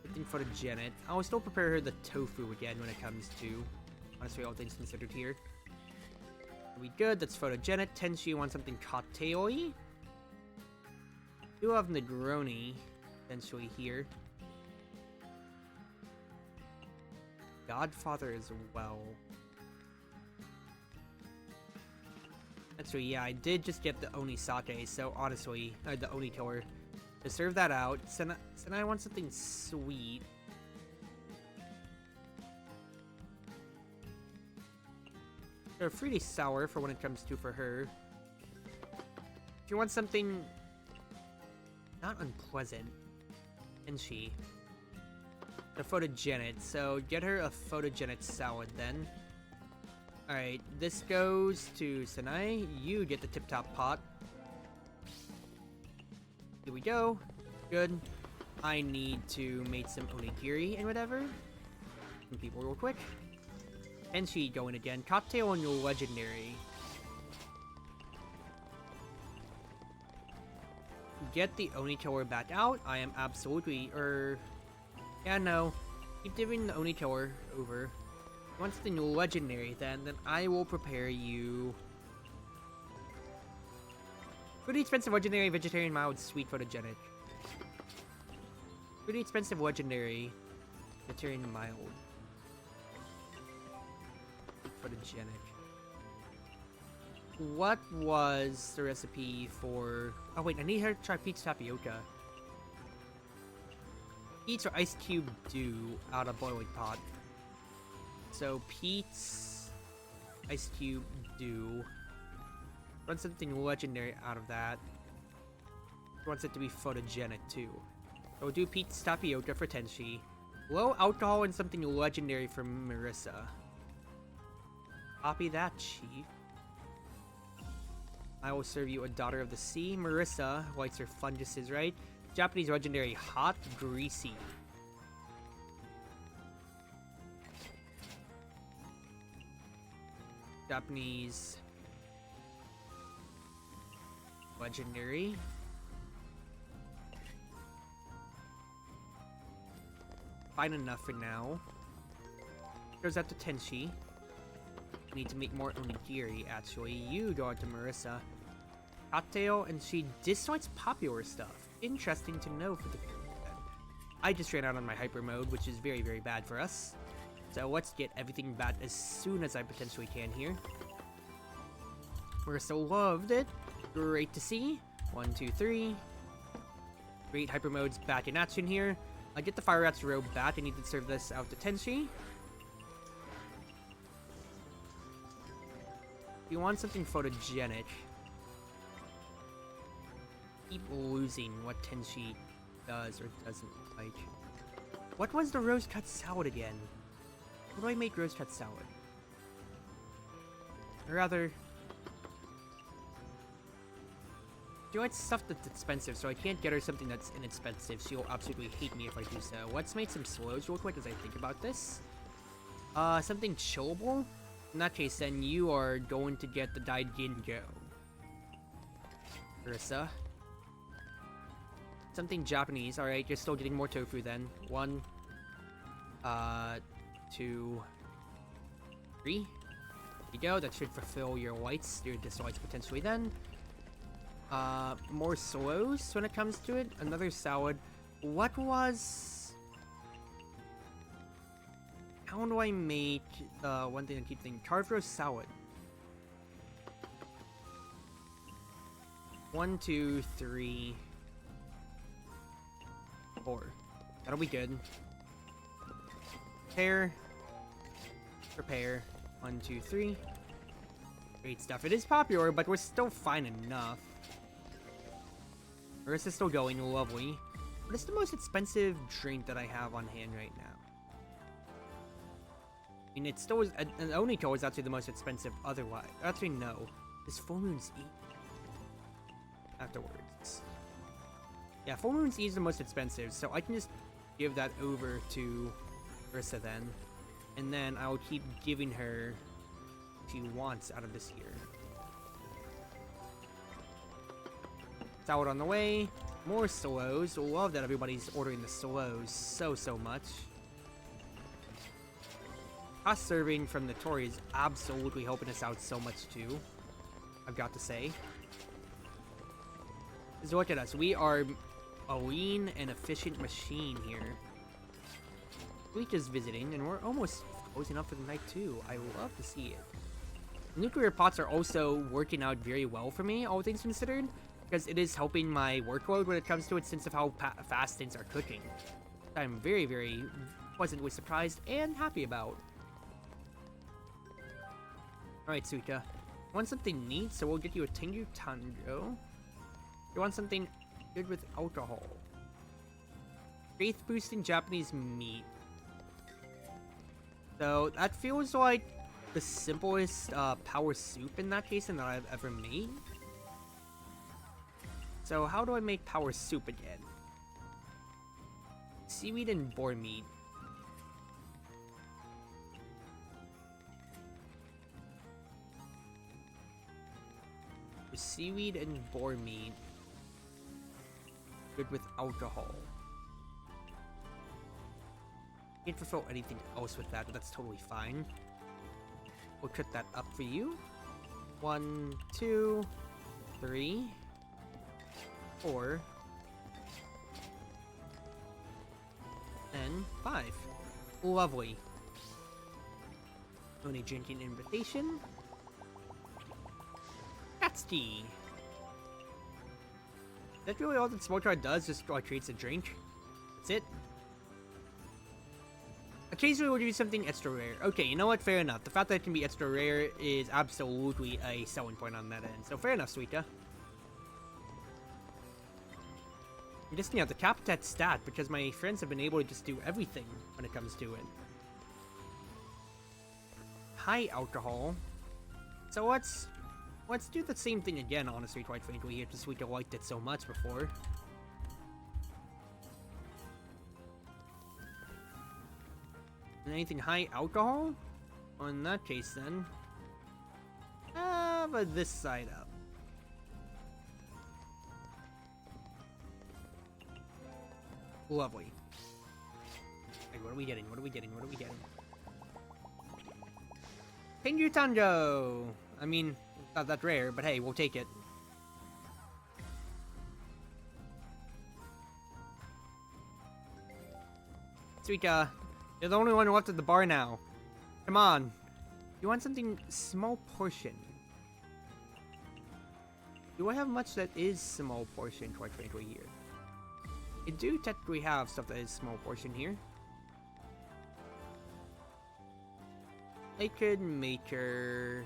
something photogenic. I'll still prepare her the tofu again when it comes to, honestly, all things considered here. Are we good? That's photogenic. Tenshi wants something cocktail-y. Do have Negroni potentially here. Godfather as well. Actually, yeah, I did just get the Oni Sake, so honestly, the Oni Killer. To serve that out, Senai wants something sweet. They're pretty sour for when it comes to for her. If you want something not unpleasant, and she the photogenic, so get her a photogenic salad then. Alright, this goes to Sanai. You get the tip-top pot. Here we go. Good. I need to make some onigiri and whatever. Some people real quick. And she going again. Cocktail on your legendary. Get the Oni Killer back out. I am absolutely, yeah, no. Keep giving the Oni Killer over. Once the new legendary, then I will prepare you. Pretty expensive legendary, vegetarian, mild, sweet, photogenic. Pretty expensive legendary, vegetarian, mild, photogenic. What was the recipe for? Oh wait, I need her to try peach tapioca. Peach or ice cube dew out of boiling pot. So peach, ice cube dew. Run something legendary out of that. Wants it to be photogenic too. So we'll do peach tapioca for Tenshi. Low alcohol and something legendary for Marissa. Copy that, chief. I will serve you a Daughter of the Sea. Marissa likes her funguses, right? Japanese legendary, hot, greasy. Japanese legendary. Fine enough for now. Goes out to Tenshi. Need to make more onigiri, actually. You go out to Marissa. Cocktail, and she dislikes popular stuff. Interesting to know for the... I just ran out on my hyper mode, which is very, very bad for us. So let's get everything back as soon as I potentially can here. Marissa loved it. Great to see. 1, 2, 3. Great, hyper mode's back in action here. I get the Fire Rat's robe back. I need to serve this out to Tenshi. If you want something photogenic, keep losing what Tenshi does or doesn't like. What was the rose cut salad again? How do I make rose cut salad? Or rather, you know, it's stuff that's expensive, so I can't get her something that's inexpensive. She'll absolutely hate me if I do so. Let's make some slows real quick as I think about this. Something chillable? In that case, then you are going to get the Daiginjo. Ursa. Something Japanese. Alright, you're still getting more tofu then. 1, 2, 3. There you go. That should fulfill your whites, your dislikes potentially then. More slows when it comes to it. Another salad. What was... How do I make one thing I keep thinking? Chartreuse salad. 1, 2, 3, 4. That'll be good. Prepare. 1, 2, 3. Great stuff. It is popular, but we're still fine enough. Marissa's still going, lovely. What is the most expensive drink that I have on hand right now? I mean, it still is. An Oniko is actually the most expensive otherwise. Actually, no. This Full Moon's Eve. Afterwards. Yeah, Full Moon's Eve is the most expensive, so I can just give that over to Marissa then. And then I'll keep giving her what she wants out of this year. Salad on the way. More slows. Love that everybody's ordering the slows so much. Cost serving from the Tori is absolutely helping us out so much too, I've got to say. Just look at us. We are a lean and efficient machine here. We're just visiting, and we're almost closing up for the night too. I love to see it. Nuclear pots are also working out very well for me, all things considered, because it is helping my workload when it comes to a sense of how fast things are cooking. I'm very, very pleasantly surprised and happy about. Alright, Suika. Want something neat, so we'll get you a Tengu Tanjo. You want something good with alcohol. Faith-boosting Japanese meat. So, that feels like the simplest power soup in that case that I've ever made. So, how do I make power soup again? Seaweed and boar meat. Seaweed and boar meat. Good with alcohol. Can't fulfill anything else with that, but that's totally fine. We'll cut that up for you. 1, 2, 3, 4, and 5. Lovely. Only drinking invitation. Katsuki. That's really all that Smoke Card does, just creates a drink. That's it. Occasionally we'll do something extra rare. Okay, you know what? Fair enough. The fact that it can be extra rare is absolutely a selling point on that end. So fair enough, Suika. I'm just, you know, the cap that stat because my friends have been able to just do everything when it comes to it. High alcohol. So let's do the same thing again, honestly, quite frankly, here, because Suika liked it so much before. And anything high alcohol? Well, in that case, then. But this side up. Lovely. Hey, what are we getting? What are we getting? What are we getting? Tengu Tanjo! I mean, it's not that rare, but hey, we'll take it. Suika, you're the only one left at the bar now. Come on. You want something small portion? Do I have much that is small portion, quite frankly, here? I do technically have stuff that is small portion here. I could make her...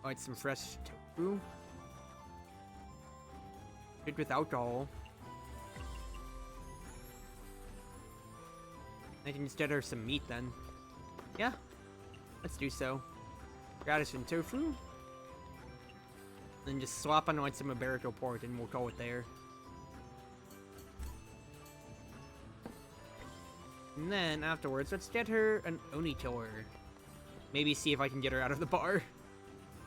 Alright, some fresh tofu. Good with alcohol. I can just get her some meat then. Yeah, let's do so. Radish and tofu. Then just swap on like some Iberico pork and we'll call it there. And then afterwards, let's get her an Oni killer. Maybe see if I can get her out of the bar.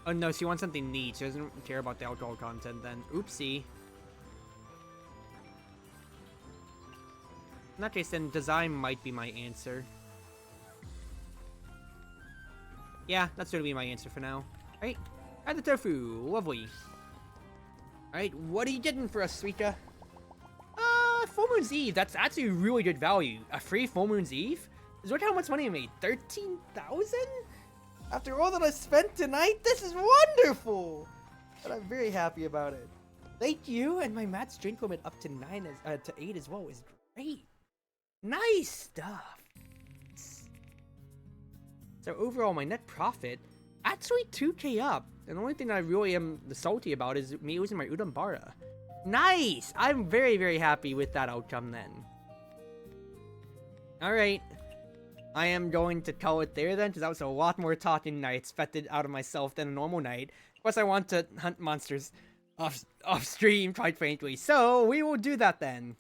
Oh no, she wants something neat. She doesn't care about the alcohol content then. Oopsie. In that case, then design might be my answer. Yeah, that's gonna be my answer for now. Alright, add the tofu. Lovely. Alright, what are you getting for us, Suika? Full Moon's Eve. That's actually really good value. A free Full Moon's Eve? Look how much money I made. 13,000? After all that I spent tonight, this is wonderful! And I'm very happy about it. Thank you, and my match drink limit up to 8 as well is great. Nice stuff. So overall, my net profit, actually 2k up. And the only thing I really am salty about is me using my Udambara. Nice! I'm very, very happy with that outcome then. Alright. I am going to call it there then, because that was a lot more talking than I expected out of myself than a normal night. Plus, I want to hunt monsters off stream, quite frankly. So, we will do that then.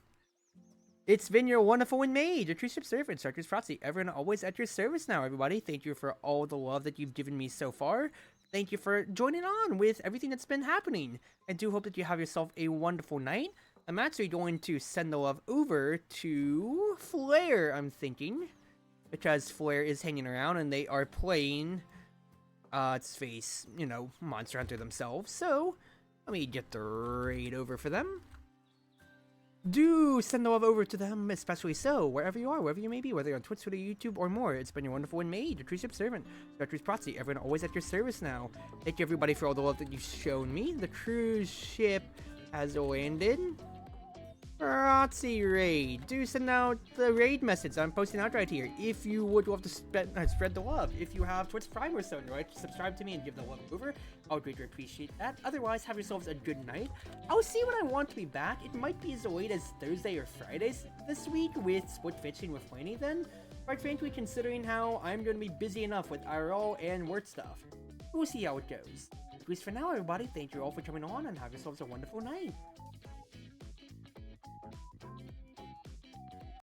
It's been your Wonderful Wind Mage, your Cruz Ship servant, Chartreuse Proxy. Everyone always at your service now, everybody. Thank you for all the love that you've given me so far. Thank you for joining on with everything that's been happening. I do hope that you have yourself a wonderful night. I'm actually going to send the love over to Flare, I'm thinking. Because Flare is hanging around and they are playing, let's face, you know, Monster Hunter themselves. So, let me get the raid over for them. Do send the love over to them, especially so, wherever you are, wherever you may be, whether you're on Twitch, Twitter, YouTube, or more. It's been your Wonderful Wind Mage, your Cruz Ship servant, Chartreuse Proxy. Everyone always at your service now. Thank you everybody for all the love that you've shown me. The cruise ship has landed. Proxy raid. Do send out the raid message I'm posting out right here. If you would love to spread the love. If you have Twitch Prime or so, right? Subscribe to me and give the love over. I would greatly appreciate that. Otherwise, have yourselves a good night. I'll see when I want to be back. It might be as late as Thursday or Fridays this week with split fishing with Flaney then. Quite frankly, considering how I'm going to be busy enough with IRL and work stuff. We'll see how it goes. At least for now, everybody, thank you all for coming on and have yourselves a wonderful night.